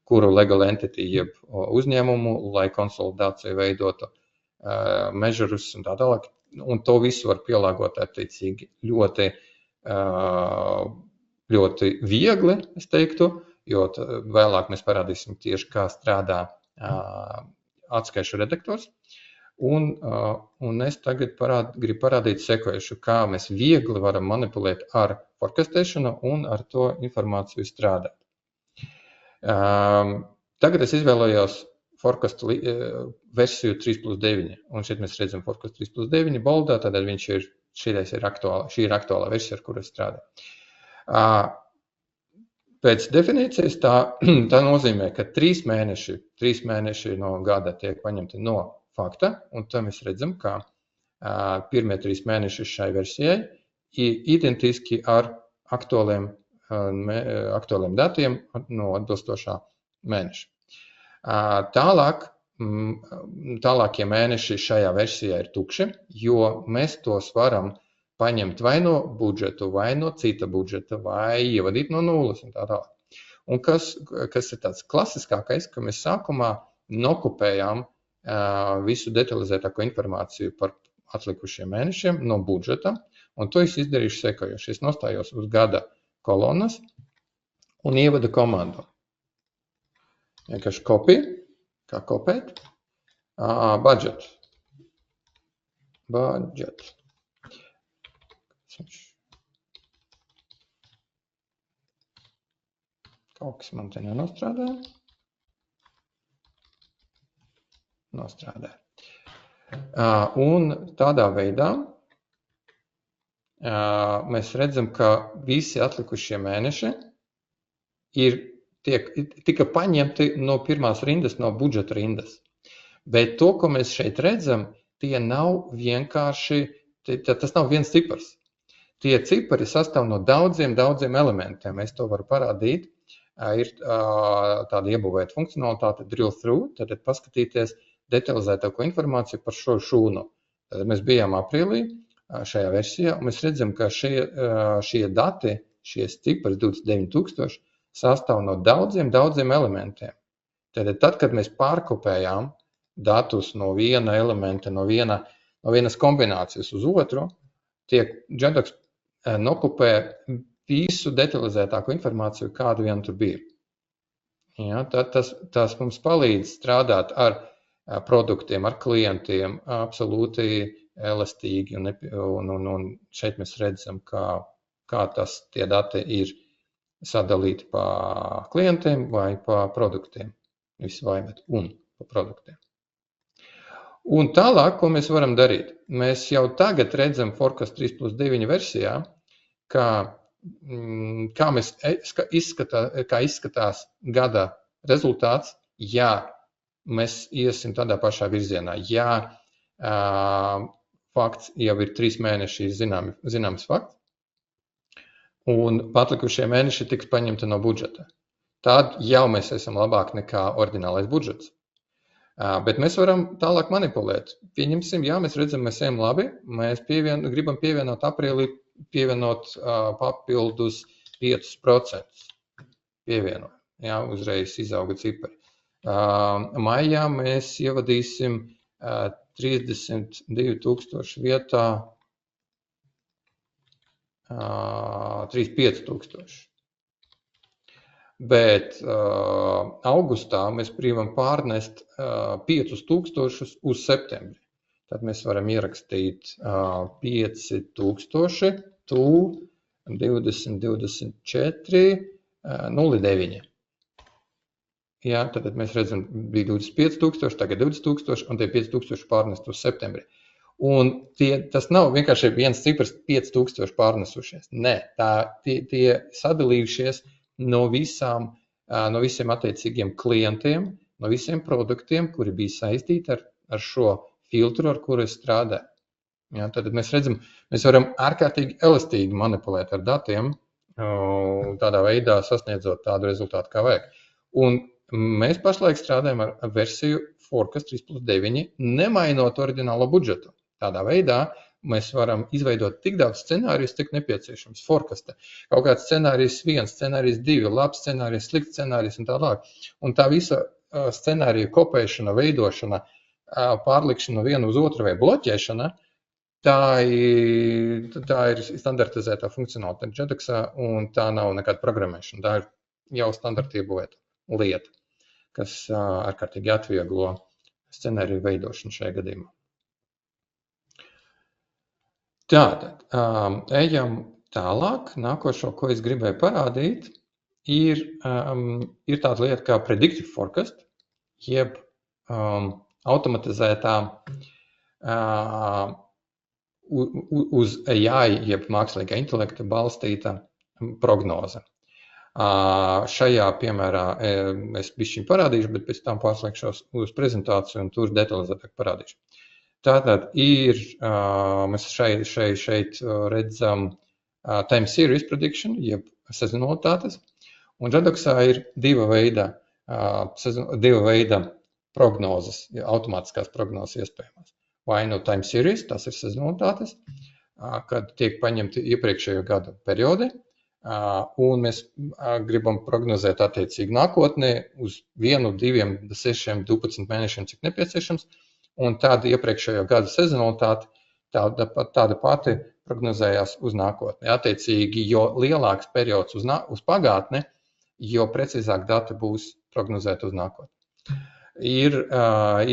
kuru legal entity jeb uzņēmumu, lai konsolidāciju veidotu, mežurus un tā tālāk. Un to visu var pielāgot attiecīgi ļoti viegli, es teiktu, jo vēlāk mēs parādīsim tieši, kā strādā atskaišu redaktors. Un es tagad gribu parādīt sekojušu, kā mēs viegli varam manipulēt ar forecastēšanu un ar to informāciju strādāt. Tagad es izvēlējos forecast versiju 3+9, un šeit mēs redzam forecast 3+9 boldā, tādēļ šī ir aktuālā versija, ar kuru es strādāju. Pēc definīcijas tā nozīmē, ka 3 mēneši no gada tiek paņemti no fakta, un tad mēs redzam, ka pirmie 3 mēneši šai versijai ir identiski ar aktuāliem datiem no atbilstošā mēneša. Tālākie mēneši šajā versijā ir tukši, jo mēs tos varam paņemt vai no budžetu, vai no cita budžeta, vai ievadīt no nulles un tā tālāk. Un kas ir tāds klasiskākais, ka mēs sākumā nokopējām visu detalizētāko informāciju par atlikušiem mēnešiem no budžeta, un to es izdarīšu sekojoši. Es nostājos uz gada kolonas un ievadu komandu. Vienkārši copy, kā kopēt, budget. Kaut kas man te nenostrādāja. Un tādā veidā mēs redzam, ka visi atlikušie mēneši tika paņemti no pirmās rindas, no budžeta rindas. Bet to, ko mēs šeit redzam, tie nav vienkārši, tas nav viens cipars. Tie cipari sastāv no daudziem elementiem. Es to varu parādīt. Ir tāda iebūvēta funkcionalitāte drill through, tad paskatīties detalizētāko informāciju par šo šūnu. Tad mēs bijām aprīlī šajā versijā, un mēs redzam, ka šie dati, šie cipari 29,000, sastāv no daudziem elementiem. Tad, kad mēs pārkopējām datus no viena elementa, no vienas kombinācijas uz otru, Jedox nokopē visu detalizētāko informāciju, kādu vien tur bija. Ja, tas mums palīdz strādāt ar produktiem, ar klientiem, absolūti elastīgi, un šeit mēs redzam, kā tie dati ir sadalīti pa klientiem vai pa produktiem. Un pa produktiem. Un tālāk, ko mēs varam darīt? Mēs jau tagad redzam Forecast 3+9 versijā, kā izskatās gada rezultāts, ja mēs iesim tādā pašā virzienā. Ja fakts jau ir 3 mēneši zināms fakts, un atlikušie mēneši tiks paņemti no budžeta. Tad jau mēs esam labāk nekā oriģinālais budžets. Bet mēs varam tālāk manipulēt. Pieņemsim, jā, mēs redzam, mēs ejam labi, mēs gribam pievienot aprīlī, papildus 5%. Pievienojam, jā, uzreiz izauga cipari. Maijā mēs ievadīsim 32,000 vietā 35,000. Bet augustā mēs gribam pārnest 5,000 uz septembri. Tad mēs varam ierakstīt 5,000, 20, 24, 0,9. Jā, tad mēs redzam, bija 25,000, tagad 20,000, un tie 5,000 pārnest uz septembri. Un tas nav vienkārši viens cipars 5,000 pārnesušies. Nē, tie sadalījušies no visiem attiecīgiem klientiem, no visiem produktiem, kuri bija saistīti ar šo filtru, ar kuru es strādāju. Ja, tad mēs redzam, mēs varam ārkārtīgi elastīgi manipulēt ar datiem, tādā veidā sasniedzot tādu rezultātu, kā vajag. Un mēs pašlaik strādājam ar versiju Forecast 3+9, nemainot oriģinālo budžetu. Tādā veidā mēs varam izveidot tik daudz scenārijus, cik nepieciešams forecasta. Kaut kāds scenārijs 1, scenārijs 2, labs scenārijs, slikts scenārijs un tālāk. Un tā visa scenāriju kopēšana, veidošana, pārlikšana vienu uz otru vai bloķēšana, tā ir standartizētā funkcionalitāte Jedoxā, un tā nav nekāda programmēšana. Tā ir jau standarta iebūvēta lieta, kas ārkārtīgi atvieglo scenāriju veidošanu šajā gadījumā. Tātad, ejam tālāk. Nākošo, ko es gribēju parādīt, ir tāda lieta kā predictive forecast, jeb automatizētā uz AI, jeb mākslīgā intelekta balstīta prognoze. Šajā piemērā es bišķiņ parādīšu, bet pēc tam pārslēgšos uz prezentāciju un tur detalizētāk parādīšu. Tātad mēs šeit redzam time series prediction, jeb sezonalitātes, un Jedoxā ir diva veida prognozes, automātiskās prognozes iespējamās. Vai no time series, tas ir sezonalitātes, kad tiek paņemti iepriekšējo gadu periodi, un mēs gribam prognozēt attiecīgi nākotnē uz 1, 2, 6, 12 mēnešiem, cik nepieciešams. Un tāda iepriekšējo gadu sezonalitāte tāda pati prognozējās uz nākotni. Attiecīgi, jo lielāks periods uz pagātni, jo precīzāk dati būs prognozēti uz nākotni. Ir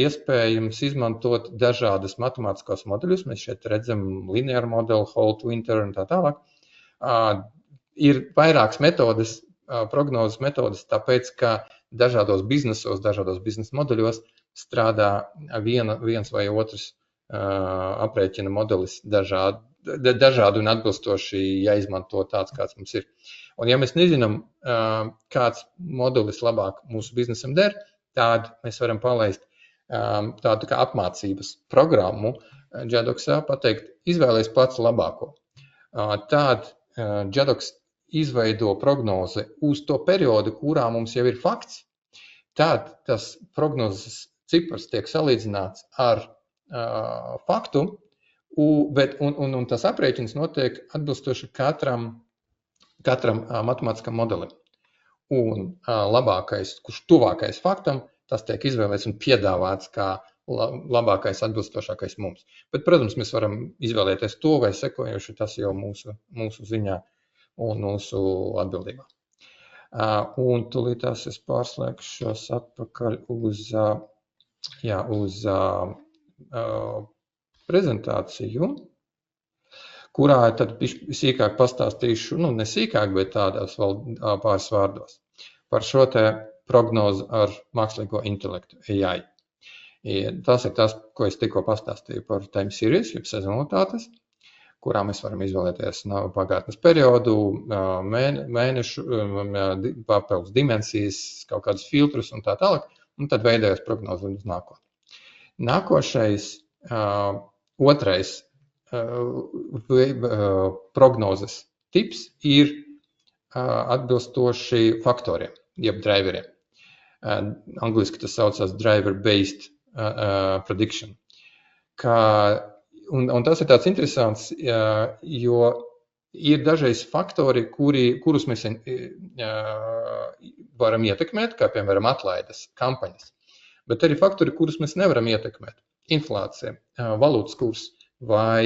iespējams izmantot dažādas matemātiskos modeļus. Mēs šeit redzam lineāru modeli, Holt, Winter un tā tālāk. Ir vairākas metodes, prognozes metodes, tāpēc, ka dažādos biznesa modeļos strādā viens vai otrs aprēķina modelis dažādi un atbilstoši jāizmanto tāds, kāds mums ir. Un ja mēs nezinām, kāds modelis labāk mūsu biznesam der, tad mēs varam palaist tādu kā apmācības programmu Jedoxā, pateikt, izvēlēs pats labāko. Tad Jedox izveido prognozi uz to periodu, kurā mums jau ir fakts. Tad tas prognozes cipars tiek salīdzināts ar faktu, un tas aprēķins notiek atbilstoši katram matemātiskam modelim. Un labākais, kurš tuvākais faktam, tas tiek izvēlēts un piedāvāts kā labākais, atbilstošākais mums. Bet, protams, mēs varam izvēlēties to vai sekojoši, tas jau mūsu ziņā un mūsu atbildībā. Un tūlītās es pārslēgšos atpakaļ uz prezentāciju, kurā tad sīkāk pastāstīšu, ne sīkāk, bet tādās vēl pāris vārdos par šo te prognozi ar mākslīgo intelektu AI. Tas ir tas, ko es tikko pastāstīju par time series, jeb sezonalitātes, kurā mēs varam izvēlēties pagātnes periodu, mēnešu, papildus dimensijas, kaut kādus filtrus un tā tālāk, un tad veidojas prognozi uz nākotni. Nākošais, otrais prognozes tips ir atbilstoši faktoriem, jeb driveriem. Angliski tas saucās driver-based prediction. Un tas ir tāds interesants, jo ir dažreiz faktori, kurus mēs varam ietekmēt, kā piemēram atlaides, kampaņas. Bet arī faktori, kurus mēs nevaram ietekmēt. Inflācija, valūtas kurs vai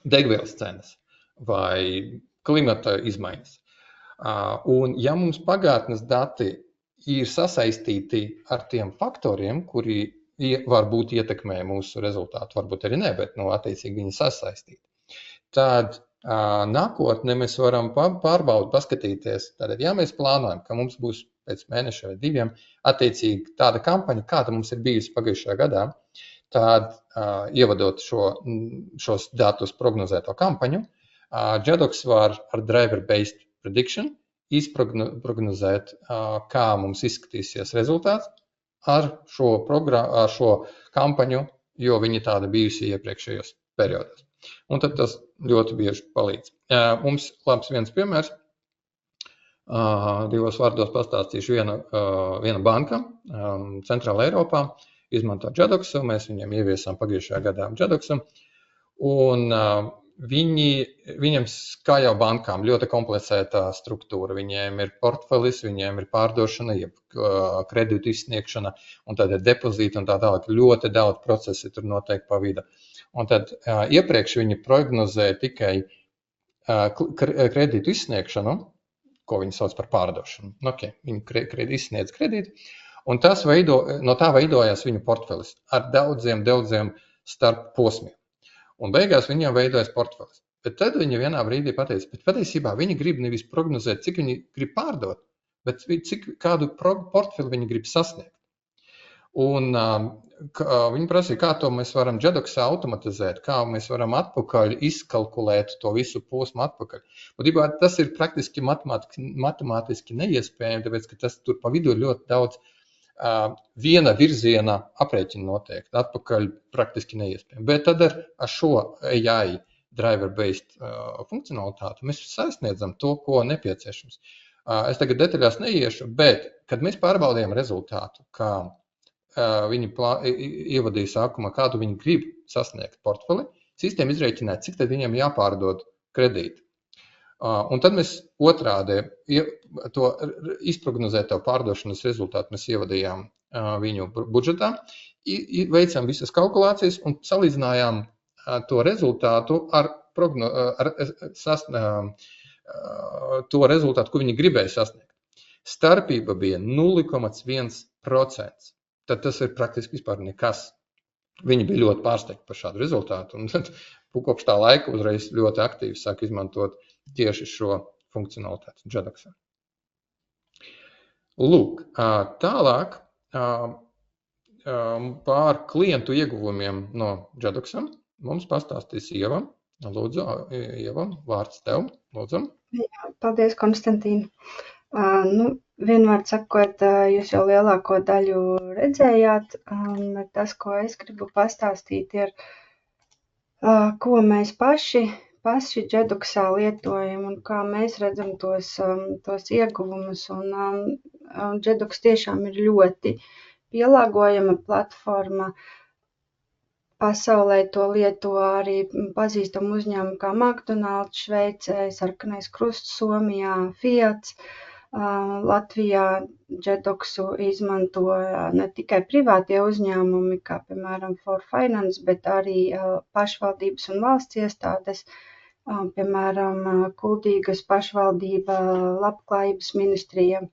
degvielas cenas vai klimata izmaiņas. Un ja mums pagātnes dati ir sasaistīti ar tiem faktoriem, kuri varbūt ietekmē mūsu rezultātu, varbūt arī ne, bet attiecīgi viņi sasaistīti. Tad nākotnē mēs varam pārbaudīt, paskatīties. Tātad, ja mēs plānojam, ka mums būs pēc mēneša vai 2 attiecīgi tāda kampaņa, kāda mums ir bijusi pagājušajā gadā, tad ievadot šos datus prognozēto kampaņu, Jedox var ar driver-based prediction izprognozēt, kā mums izskatīsies rezultāts ar šo kampaņu, jo viņi tāda bijusi iepriekšējos periodos. Un tad tas ļoti bieži palīdz. Mums labs viens piemērs, 2 vārdos pastāstīšu viena banka Centrāla Eiropā izmanto Jedoxu, mēs viņiem ieviesām pagājušajā gadā Jedoxu, un viņiem, kā jau bankām, ļoti komplicētā struktūra. Viņiem ir portfelis, viņiem ir pārdošana, kredītu izsniegšana, un tad ir depozīti un tā tālāk. Ļoti daudz procesu tur noteikti pa vidu. Un tad iepriekš viņi prognozēja tikai kredītu izsniegšanu, ko viņi sauc par pārdošanu. Viņi izsniedz kredītu, un no tā veidojās viņu portfelis ar daudziem starp posmiem. Un beigās viņiem veidojas portfelis. Bet tad viņi vienā brīdī pateica, bet patiesībā viņi grib nevis prognozēt, cik viņi grib pārdot, bet kādu portfeli viņi grib sasniegt. Un viņi prasīja, kā to mēs varam Jedoxā automatizēt, kā mēs varam atpakaļ izkalkulēt to visu posmu atpakaļ. Būtībā tas ir praktiski matemātiski neiespējami, tāpēc, ka tas tur pa vidu ir ļoti daudz viena virziena aprēķina noteikti, atpakaļ praktiski neiespējami. Bet tad ar šo AI driver-based funkcionalitāti mēs sasniedzam to, ko nepieciešams. Es tagad detaļās neiešu, bet, kad mēs pārbaudījām rezultātu, kā viņi ievadīja sākumā, kādu viņi grib sasniegt portfeli, sistēma izrēķināja, cik tad viņiem jāpārdod kredīti. Un tad mēs otrādi to izprognozēto pārdošanas rezultātu mēs ievadījām viņu budžetā, veicām visas kalkulācijas un salīdzinājām to rezultātu ar to rezultātu, ko viņi gribēja sasniegt. Starpība bija 0,1%. Tad tas ir praktiski vispār nekas. Viņi bija ļoti pārsteigti par šādu rezultātu, un tad kopš tā laika uzreiz ļoti aktīvi sāk izmantot tieši šo funkcionalitāti Jedoxā. Lūk, tālāk par klientu ieguvumiem no Jedoxa mums pastāstīs Ieva. Lūdzu, Ieva, vārds tev. Lūdzu. Jā, paldies, Konstantīna. Vienvārds sakot, jūs jau lielāko daļu redzējāt, bet tas, ko es gribu pastāstīt, ir, ko mēs paši Jedoxā lietojam un kā mēs redzam tos ieguvumus. Un Jedox tiešām ir ļoti pielāgojama platforma. Pasaulē to lieto arī pazīstam uzņēmumu kā McDonald's Šveicē, Sarkanais Krusts Somijā, Fiats. Latvijā Jedoxu izmanto ne tikai privātie uzņēmumi, kā piemēram For Finance, bet arī pašvaldības un valsts iestādes, piemēram, Kuldīgas pašvaldība, Labklājības ministrija,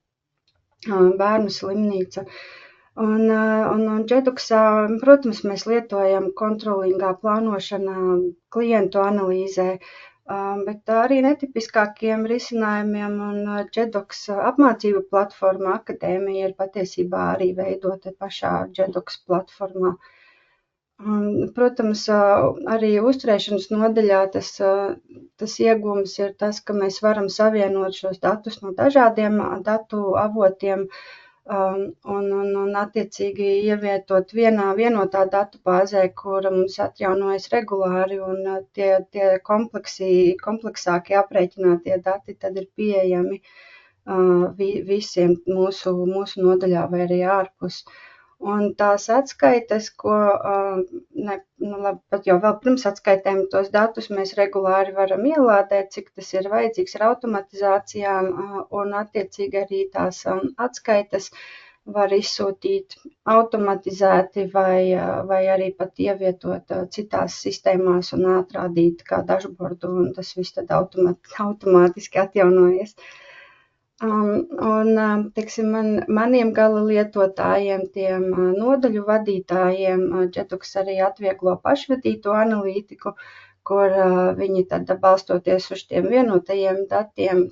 bērnu slimnīca. Un Jedoxā, protams, mēs lietojam kontrolingā plānošanā, klientu analīzē, bet arī netipiskākiem risinājumiem, un Jedox apmācību platforma Akadēmija ir patiesībā arī veidota pašā Jedox platformā. Protams, arī uzturēšanas nodaļā tas iegūms ir tas, ka mēs varam savienot šos datus no dažādiem datu avotiem, un attiecīgi ievietot vienotā datu bāzē, kura mums atjaunojas regulāri, un tie kompleksākie aprēķinātie dati tad ir pieejami visiem mūsu nodaļā vai arī ārpus. Un tās atskaites, pat jau vēl pirms atskaitēm tos datus mēs regulāri varam ielādēt, cik tas ir vajadzīgs ar automatizācijām, un attiecīgi arī tās atskaites var izsūtīt automatizēti vai arī pat ievietot citās sistēmās un atrādīt kā dashboardu, un tas viss tad automātiski atjaunojas. Teiksim, maniem gala lietotājiem, tiem nodaļu vadītājiem, Jedox arī atvieglo pašvadīto analītiku, kur viņi tad balstoties uz tiem vienotajiem datiem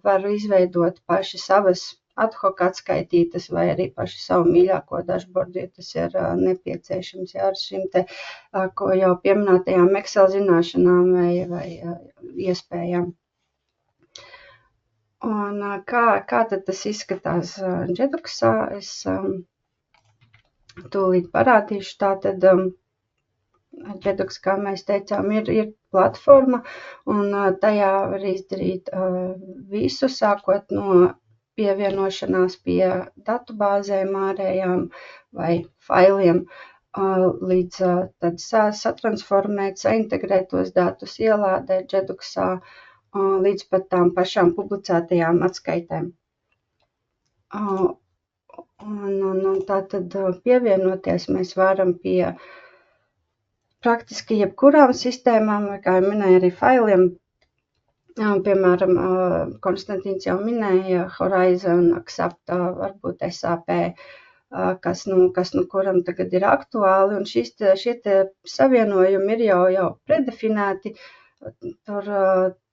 var izveidot paši savas ad hoc atskaitītas vai arī paši savu mīļāko dashboardu, ja tas ir nepieciešams ar šim te, ko jau pieminētajām Excel zināšanām vai iespējām. Un kā tad tas izskatās Jedoxā? Es tūlīt parādīšu. Tātad Jedox, kā mēs teicām, ir platforma, un tajā var izdarīt visu, sākot no pievienošanās pie datubāzēm ārējām vai failiem, līdz tad satransformēt, saintegrēt tos datus, ielādēt Jedoxā, līdz pat tām pašām publicētajām atskaitēm. Un tātad pievienoties mēs varam pie praktiski jebkurām sistēmām, vai kā jau minēju, arī failiem. Piemēram, Konstantīns jau minēja Horizon, Axapta, varbūt SAP, kas kuram tagad ir aktuāli, un šie savienojumi ir jau predefinēti. Tur,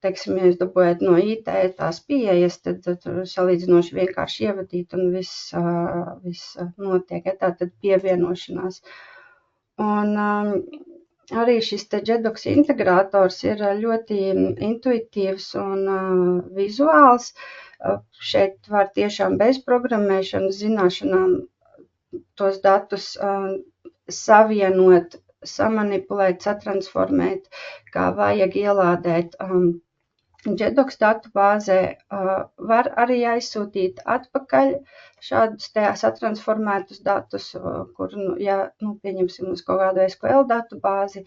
teiksim, ja jūs dabūjat no IT tās pieejas, tad tur salīdzinoši vienkārši ievadīt un viss notiek, tātad pievienošanās. Un arī šis te Jedox integrātors ir ļoti intuitīvs un vizuāls. Šeit var tiešām bez programmēšanas zināšanām tos datus savienot, samanipulēt, satransformēt, kā vajag ielādēt Jedox datubāzē. Var arī aizsūtīt atpakaļ šādus satransformētus datus, kur, pieņemsim uz kaut kādu SQL datubāzi,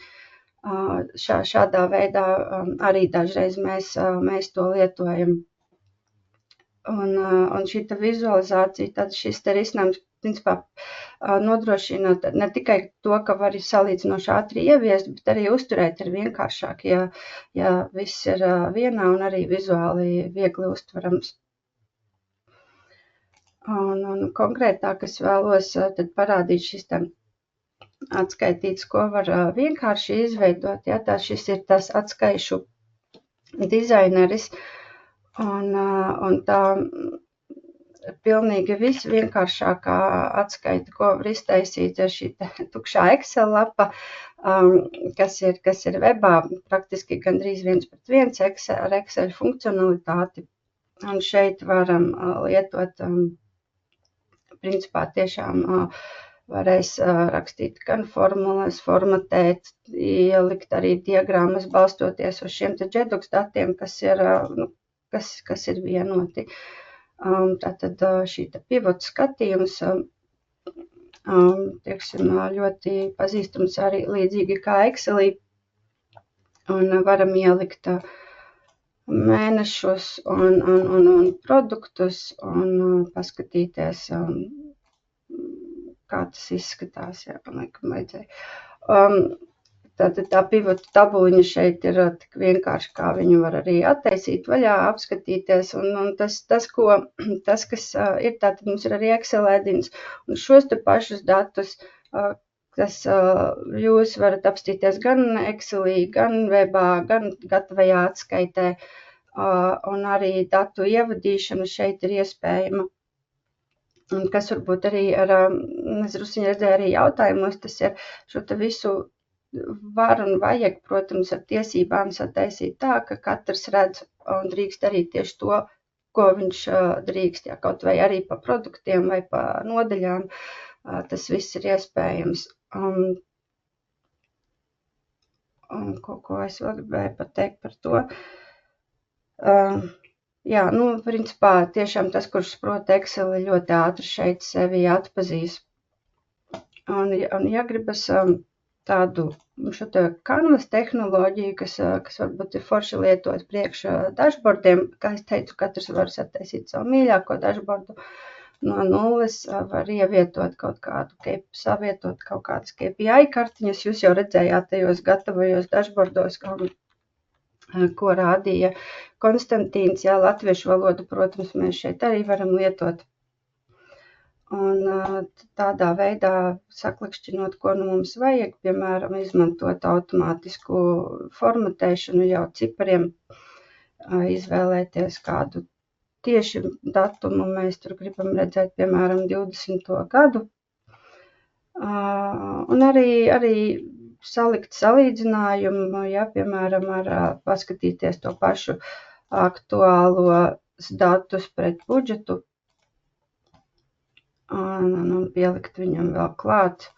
šādā veidā arī dažreiz mēs to lietojam. Un šita vizualizācija, tad šis te risinājums, principā, nodrošina ne tikai to, ka var salīdzinoši ātri ieviest, bet arī uzturēt ir vienkāršāk, ja viss ir vienā un arī vizuāli viegli uztverams. Un konkrētāk es vēlos tad parādīt šis atskaitīts, ko var vienkārši izveidot. Ja, šis ir tas atskaišu dizaineris, un tā pilnīgi visvienkāršākā atskaita, ko var iztaisīt, ir šī tukšā Excel lapa, kas ir webā praktiski gandrīz 1:1 ar Excel funkcionalitāti. Un šeit varam lietot, principā tiešām varēs rakstīt gan formulas, formatēt, ielikt arī diagrammas, balstoties uz šiem te Jedox datiem, kas ir vienoti. Tātad šī pivot skatījums, tieksim, ļoti pazīstams arī līdzīgi kā Excelī, un varam ielikt mēnešus un produktus un paskatīties, kā tas izskatās. Jā, laikam vajadzēja. Tātad tā pivotu tabuliņa šeit ir tik vienkārši, kā viņu var arī attaisīt vaļā, apskatīties, un tas, kas ir, tātad mums ir arī Excel ēdins, un šos te pašus datus, kas jūs varat apstīties gan Excelī, gan webā, gan gatavajā atskaitē, un arī datu ievadīšana šeit ir iespējama. Un kas varbūt arī es drusciņi redzēju arī jautājumos, tas ir šo te visu var un vajag, protams, ar tiesībām sataisīt tā, ka katrs redz un drīkst darīt tieši to, ko viņš drīkst, ja kaut vai arī pa produktiem vai pa nodaļām, tas viss ir iespējams. Un ko es vēl gribēju pateikt par to? jā, principā tiešām tas, kurš prot Excel, ļoti ātri šeit sevi atpazīs. Un ja gribas tādu šo te Canvas tehnoloģiju, kas varbūt ir forši lietot priekš dashboardiem, kā es teicu, katrs var sataisīt savu mīļāko dashboardu no nulles, var ievietot savietot kaut kādas KPI kartiņas. Jūs jau redzējāt tajos gatavajos dashboardos, ko rādīja Konstantīns, jā, latviešu valodu, protams, mēs šeit arī varam lietot. Un tādā veidā saklikšķinot, ko mums vajag, piemēram, izmantot automātisku formatēšanu jau cipariem, izvēlēties kādu tieši datumu, mēs tur gribam redzēt, piemēram, 20. gadu. Un arī salikt salīdzinājumu, ja, piemēram, paskatīties to pašu aktuālos datus pret budžetu, un pielikt viņam vēl klāt,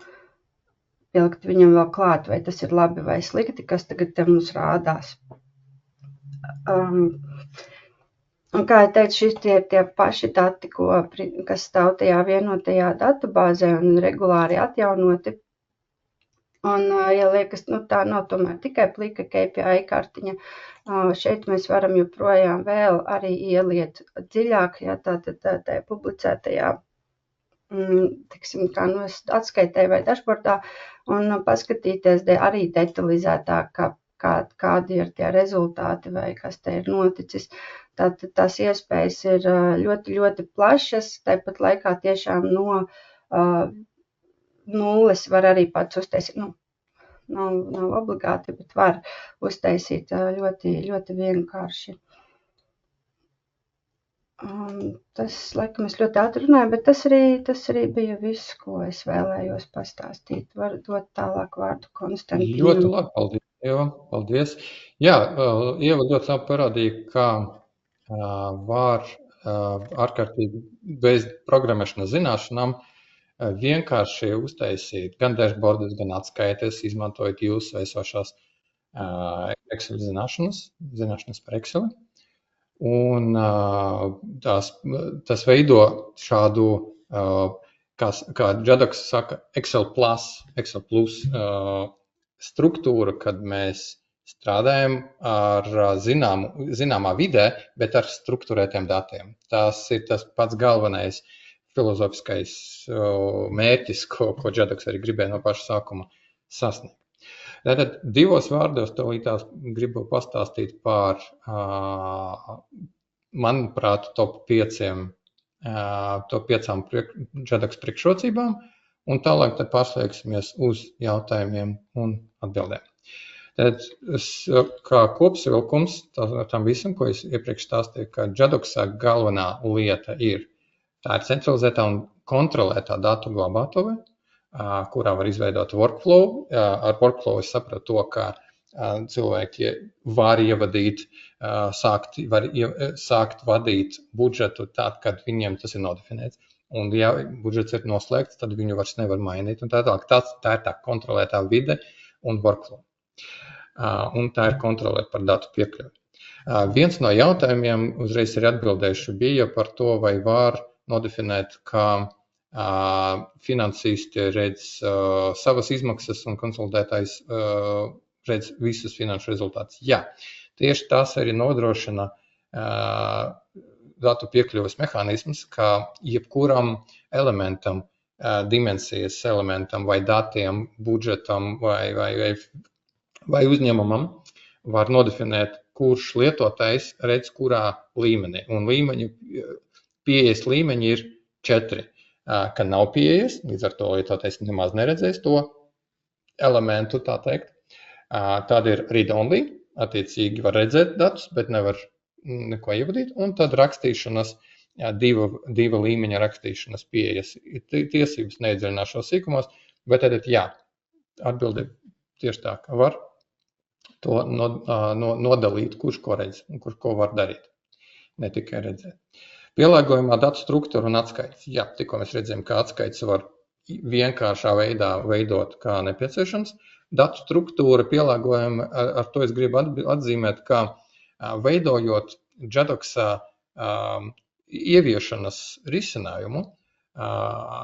vai tas ir labi vai slikti, kas tagad te mums rādās. Un kā es teicu, šis tie paši dati, kas stāv tajā vienotajā datubāzē un regulāri atjaunoti. Un, ja liekas, tā nav tomēr tikai plika KPI kartiņa, šeit mēs varam joprojām vēl arī ieliet dziļāk, ja tā publicētajā kā atskaitē vai dashboardā, un paskatīties arī detalizētāk, kādi ir tie rezultāti vai kas te ir noticis. Tātad tās iespējas ir ļoti, ļoti plašas, tāpat laikā tiešām no nulles var arī pats uztaisīt, nav obligāti, bet var uztaisīt ļoti, ļoti vienkārši. Tas, laikam, es ļoti ātri runāju, bet tas arī bija viss, ko es vēlējos pastāstīt. Varu dot tālāk vārdu Konstantīnam. Ļoti labi, paldies, Ieva. Paldies. Jā, Ieva ļoti labi parādīja, kā var ārkārtīgi bez programmēšanas zināšanām vienkārši uztaisīt gan dashboardus, gan atskaites, izmantojot jūsu esošās Excel zināšanas par Excel. Un tas veido šādu, kā Jedox saka, Excel Plus struktūru, kad mēs strādājam ar zināmā vidē, bet ar strukturētiem datiem. Tas ir tas pats galvenais filozofiskais mērķis, ko Jedox arī gribēja no paša sākuma sasniegt. Tātad divos vārdos tūlītās gribu pastāstīt par, manuprāt, top 5 Jedox priekšrocībām, un tālāk tad pārslēgsimies uz jautājumiem un atbildēm. Tad kā kopsavilkums tam visam, ko es iepriekš stāstīju, ka Jedoxā galvenā lieta ir, tā ir centralizētā un kontrolētā datu glabātuve, kurā var izveidot workflow. Ar workflow es sapratu to, ka cilvēki var ievadīt, sākt vadīt budžetu tad, kad viņiem tas ir nodefinēts. Un ja budžets ir noslēgts, tad viņu vairs nevar mainīt. Un tā ir tā kontrolētā vide un workflow. Un tā ir kontrolē par datu piekļuvi. Viens no jautājumiem, uzreiz arī atbildēšu, bija par to, vai var nodefinēt, ka finansisti redz savas izmaksas un konsolidētājs redz visus finanšu rezultātus. Jā, tieši tas arī nodrošina datu piekļuves mehānismus, ka jebkuram elementam, dimensijas elementam vai datiem, budžetam vai uzņēmumam var nodefinēt, kurš lietotājs redz kurā līmenī. Un pieejas līmeņi ir 4. Ka nav pieejas, līdz ar to lietotājs nemaz neredzēs to elementu, tā teikt. Tad ir read-only, attiecīgi var redzēt datus, bet nevar neko ievadīt. Un tad rakstīšanas, diva līmeņa rakstīšanas pieejas. Tiesības neiedziļināšos sīkumos, bet tad jā, atbildi tieši tā, ka var to nodalīt, kurš ko redz un kurš ko var darīt, ne tikai redzēt. Pielāgojumā datu struktūra un atskaites. Jā, tikko mēs redzējām, ka atskaites var vienkāršā veidā veidot kā nepieciešams. Datu struktūra pielāgojuma, ar to es gribu atzīmēt, ka veidojot Jedoxā ieviešanas risinājumu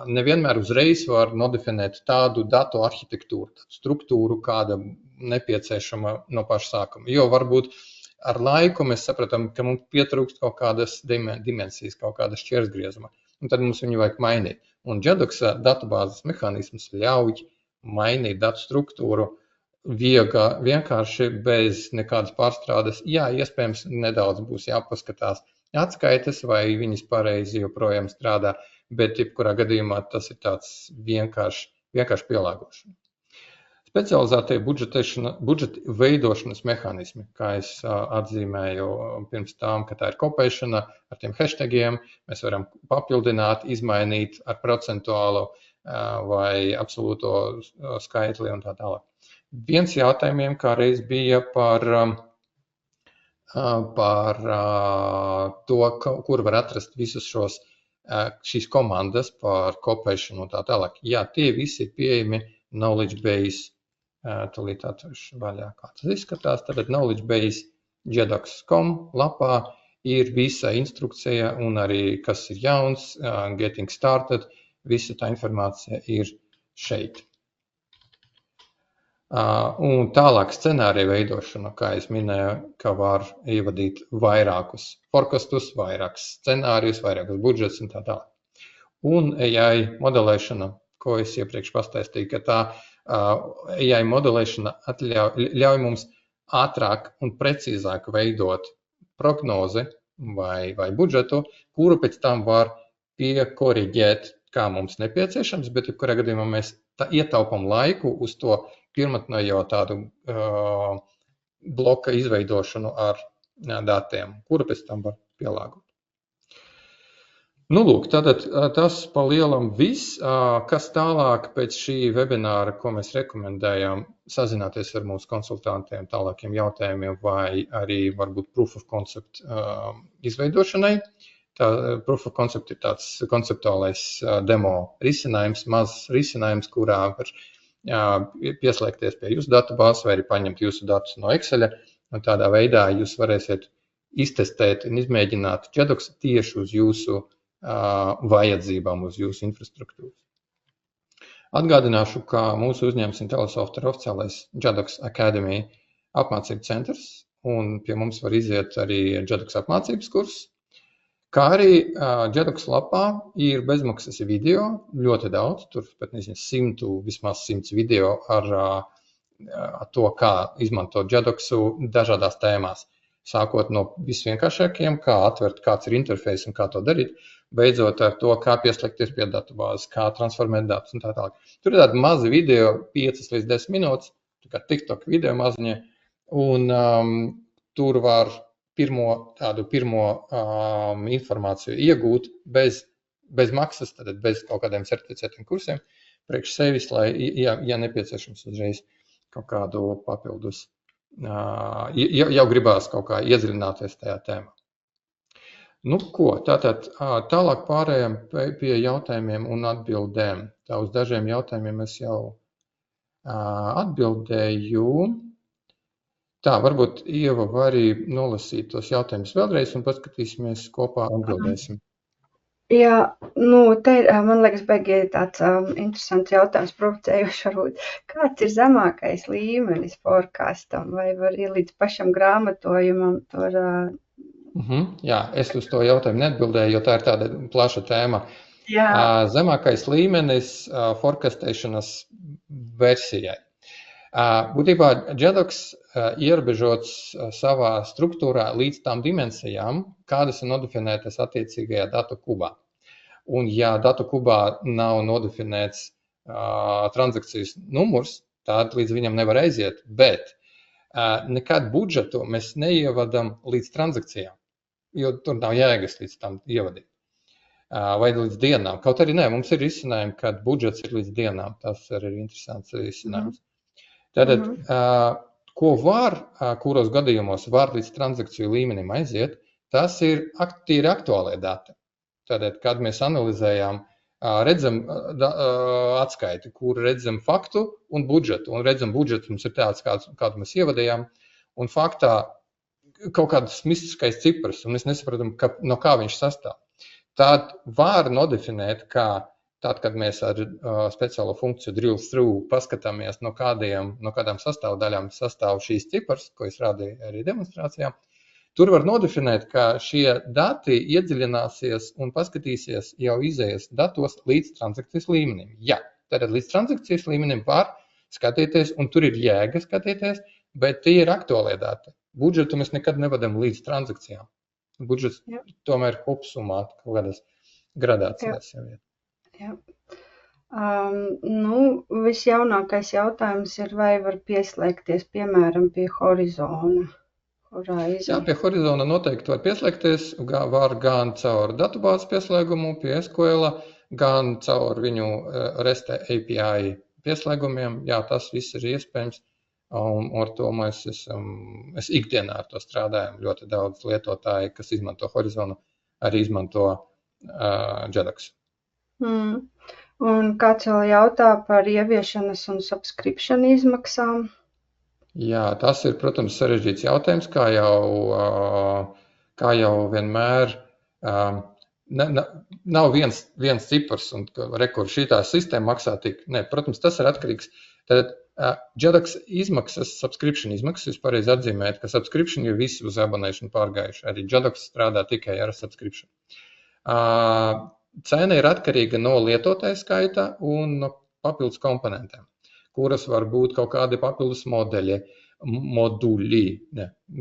nevienmēr uzreiz var nodefinēt tādu datu arhitektūru, struktūru, kāda nepieciešama no paša sākuma. Jo varbūt ar laiku mēs sapratam, ka mums pietrūkst kaut kādas dimensijas, kaut kādas šķērsgriezuma, un tad mums viņu vajag mainīt. Un JEDOX datubāzes mehānisms ļauj mainīt datu struktūru vienkārši bez nekādas pārstrādes. Jā, iespējams, nedaudz būs jāpaskatās atskaites, vai viņas pareizi joprojām strādā, bet jebkurā gadījumā tas ir tāds vienkārši pielāgošana. Specializētie budžeta veidošanas mehānismi, kā es atzīmēju pirms tam, ka tā ir kopēšana ar tiem hashtagiem, mēs varam papildināt, izmainīt ar procentuālu vai absolūto skaitli un tā tālāk. Viens jautājumiem kādreiz bija par to, kur var atrast visus šīs komandas par kopēšanu un tā tālāk. Jā, tie visi ir pieejami Knowledge Base, tūlīt atveršu vaļā, kā tas izskatās. Tātad Knowledge Base jedox.com lapā ir visa instrukcija un arī, kas ir jauns, Getting Started, visa tā informācija ir šeit. Un tālāk scenāriju veidošanu, kā es minēju, ka var ievadīt vairākus forecastus, vairākus scenārijus, vairākus budžets un tā tālāk. Un AI modelēšana, ko es iepriekš pastāstīju, ka tā AI modelēšana ļauj mums ātrāk un precīzāk veidot prognozi vai budžetu, kuru pēc tam var piekoriģēt, kā mums nepieciešams, bet jebkurā gadījumā mēs ietaupām laiku uz to pirmatnējo tādu bloka izveidošanu ar datiem, kuru pēc tam var pielāgot. Nu, lūk, tātad tas pa lielam viss, kas tālāk pēc šī webināra, ko mēs rekomendējām, sazināties ar mūsu konsultantiem tālākiem jautājumiem vai arī varbūt proof of concept izveidošanai. Tā proof of concept ir tāds konceptuālais demo risinājums, mazs risinājums, kurā var pieslēgties pie jūsu datubāzes vai arī paņemt jūsu datus no Exceļa, un tādā veidā jūs varēsiet iztestēt un izmēģināt JEDOX tieši uz jūsu vajadzībām, uz jūsu infrastruktūru. Atgādināšu, ka mūsu uzņēmums Intellisoft ir oficiālais JEDOX Academy apmācību centrs, un pie mums var iziet arī JEDOX apmācības kurs. Kā arī JEDOX lapā ir bezmaksas video, ļoti daudz, tur pat vismaz 100 video ar to, kā izmantot JEDOXu dažādās tēmās. Sākot no visvienkāršākajiem, kā atvert, kāds ir interfejs un kā to darīt, beidzot ar to, kā pieslēgties pie datubāzes, kā transformēt datus un tā tālāk. Tur ir tādi mazi video, 5 līdz 10 minūtes, tā kā TikTok video maziņie, un tur var pirmo informāciju iegūt bez maksas, tad bez kaut kādiem certificētiem kursiem, priekš sevis, lai, ja nepieciešams uzreiz kaut kādu papildus, jau gribās kaut kā iedziļināties tajā tēmā. Nu ko, tātad tālāk pārējām pie jautājumiem un atbildēm. Tā uz dažiem jautājumiem es jau atbildēju. Tā, varbūt Ieva var arī nolasīt tos jautājumus vēlreiz un paskatīsimies kopā atbildēsim. Jā, te ir, man liekas, beigi tāds interesants jautājums, provocējošs varbūt. Kāds ir zemākais līmenis forecastam vai var līdz pašam grāmatojumam tur? Jā, es uz to jautājumu neatbildēju, jo tā ir tāda plaša tēma. Jā. Zemākais līmenis forecastēšanas versijai. Būtībā JEDOX ierobežots savā struktūrā līdz tām dimensijām, kādas ir nodefinētas attiecīgajā datu kubā. Un ja datu kubā nav nodefinēts transakcijas numurs, tad līdz viņam nevar aiziet, bet nekad budžetu mēs neievadam līdz transakcijām, jo tur nav jēgas līdz tam ievadīt. Vai līdz dienām. Kaut arī mums ir risinājumi, kad budžets ir līdz dienām. Tas arī ir interesants risinājums. Tātad, ko kuros gadījumos var līdz transakciju līmenim aiziet, tas ir tīri aktuālie dati. Tātad, kad mēs analizējām, redzam atskaiti, kur redzam faktu un budžetu. Un redzam budžetu mums ir tāds, kādu mēs ievadījām. Un faktā kaut kāds mistiskais cipars, un mēs nesaprotam, no kā viņš sastāv. Tad var nodefinēt, kā tad, kad mēs ar speciālo funkciju drill through paskatāmies, no kādām sastāvdaļām sastāv šīs cipars, ko es rādīju arī demonstrācijā, tur var nodefinēt, ka šie dati iedziļināsies un paskatīsies jau izējas datos līdz transakcijas līmenim. Jā, tātad līdz transakcijas līmenim var skatīties, un tur ir jēga skatīties, bet tie ir aktuālie dati. Budžetu mēs nekad nevadam līdz transakcijām. Budžets tomēr kopsumā kaut kādas gradācijas jau ir. Jā. Visjaunākais jautājums ir, vai var pieslēgties, piemēram, pie Horizona? Jā, pie Horizona noteikti var pieslēgties, var gan caur datubāzes pieslēgumu pie SQL, gan caur viņu REST API pieslēgumiem. Jā, tas viss ir iespējams, un ar to mēs ikdienā ar to strādājam. Ļoti daudz lietotāji, kas izmanto Horizonu, arī izmanto JEDOX. Un kāds vēl jautā par ieviešanas un subscription izmaksām? Jā, tas ir, protams, sarežģīts jautājums, kā jau vienmēr. Nav viens cipars, un kur šitā sistēma maksā tik. Nē, protams, tas ir atkarīgs. Tad JEDOX izmaksas, subscription izmaksas, jūs pareizi atzīmējat, ka subscription ir visi uz abonēšanu pārgājuši. Arī JEDOX strādā tikai ar subscription. Cena ir atkarīga no lietotāja skaita un no papildus komponentiem, kuras var būt kaut kādi papildus moduļi,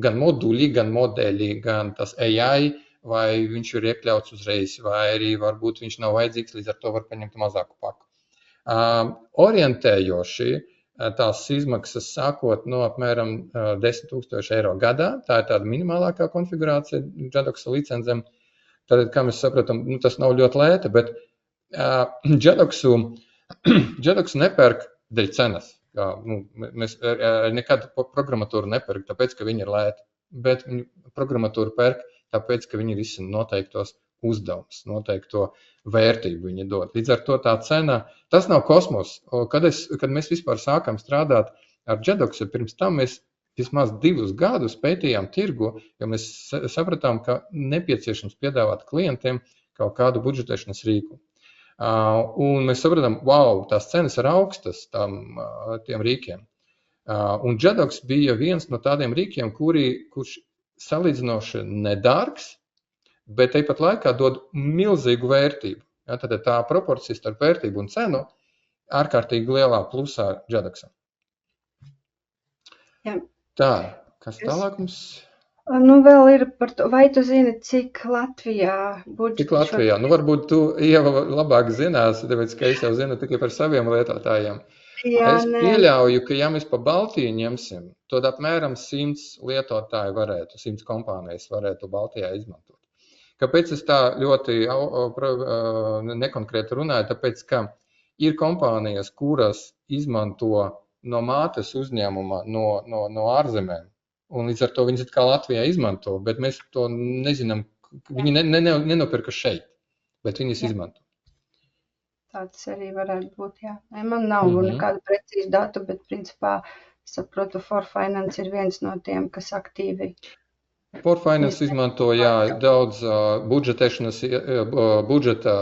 gan modeļi, gan tas AI, vai viņš ir iekļauts uzreiz, vai arī varbūt viņš nav vajadzīgs, līdz ar to var paņemt mazāku paku. Orientējoši tās izmaksas sākot no apmēram 10,000 eiro gadā, tā ir tāda minimālākā konfigurācija JEDOX licencēm. Tad, kā mēs saprotam, tas nav ļoti lēti, bet JEDOX nepērk dēļ cenas. Mēs nekad programmatūru nepērk, tāpēc, ka viņi ir lēti, bet programmatūru pērk, tāpēc, ka viņi risina noteiktos uzdevumus, noteikto vērtību viņi dod. Līdz ar to tā cena, tas nav kosmos. Kad mēs vispār sākam strādāt ar JEDOX, pirms tam mēs vismaz 2 gadus pētījām tirgu, jo mēs sapratām, ka nepieciešams piedāvāt klientiem kaut kādu budžetēšanas rīku. Un mēs sapratām, tās cenas ir augstas tiem rīkiem. Un JEDOX bija viens no tādiem rīkiem, kurš salīdzinoši nedārgs, bet tāpat laikā dod milzīgu vērtību. Ja, tad tā proporcija starp vērtību un cenu ārkārtīgi lielā plusā JEDOXam. Jā. Tā, kas tālāk mums? Vēl ir par to, vai tu zini, cik Latvijā budžets? Cik Latvijā? Varbūt tu, Ieva, labāk zinās, tāpēc, ka es jau zinu tikai par saviem lietotājiem. Es pieļauju, ka ja mēs pa Baltiju ņemsim, tad apmēram 100 lietotāji 100 kompānijas varētu Baltijā izmantot. Kāpēc es tā ļoti nekonkrēti runāju? Tāpēc, ka ir kompānijas, kuras izmanto no mātes uzņēmuma, no ārzemēm. Un līdz ar to viņas kā Latvijā izmanto, bet mēs to nezinām. Viņi nenopirka šeit, bet viņas izmanto. Tāds arī varētu būt, jā. Man nav nekādu precīzu datu, bet principā, saprotu, For Finance ir viens no tiem, kas aktīvi. For Finance izmanto, daudz budžeta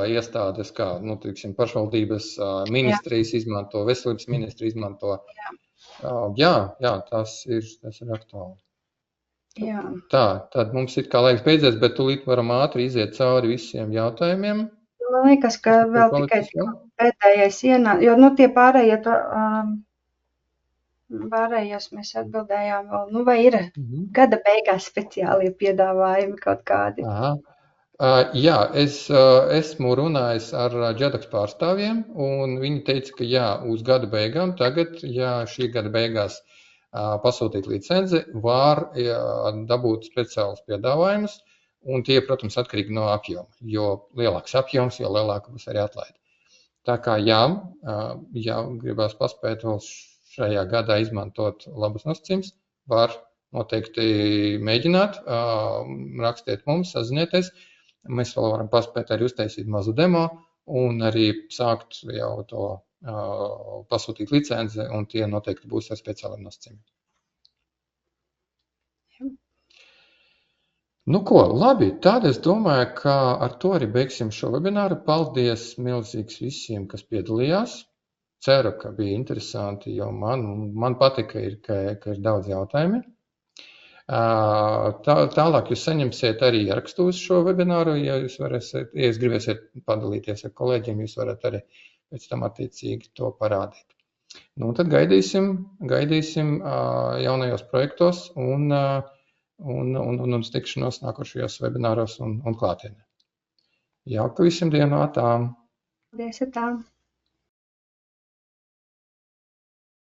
iestādes, kā, pašvaldības ministrijas izmanto, veselības ministri izmanto. Jā, tas ir aktuāli. Jā. Tā, tad mums ir kā laiks beidzies, bet tūlīt varam ātri iziet cauri visiem jautājumiem. Man liekas, ka vēl tikai pēdējais ienāk, jo, tie pārējie pārējos mēs atbildējām vēl, vai ir gada beigās speciālie piedāvājumi kaut kādi? Jā, es esmu runājis ar JEDOX pārstāvjiem, un viņi teica, ka uz gada beigām tagad, šī gada beigās pasūtīt licenci, var dabūt speciālus piedāvājumus, un tie, protams, atkarīgi no apjoma, jo lielāks apjoms, jo lielāka būs arī atlaide. Tā kā gribās paspēt vēl šajā gadā izmantot labus nosacījumus, var noteikti mēģināt, rakstiet mums, sazinieties. Mēs vēl varam paspēt arī uztaisīt mazu demo un arī sākt jau to pasūtīt licenci, un tie noteikti būs ar speciāliem nosacījumiem. Nu ko, labi, tad es domāju, ka ar to arī beigsim šo webināru. Paldies milzīgs visiem, kas piedalījās. Ceru, ka bija interesanti, jo man patika, ka ir daudz jautājumi. Tālāk jūs saņemsiet arī ierakstu uz šo webināru, ja jūs gribēsiet padalīties ar kolēģiem, jūs varat arī pēc tam attiecīgi to parādīt. Nu, tad gaidīsim jaunajos projektos un tikšanos nākošajos webināros un klātienē. Jauka visiem dienu, atā! Paldies, atā!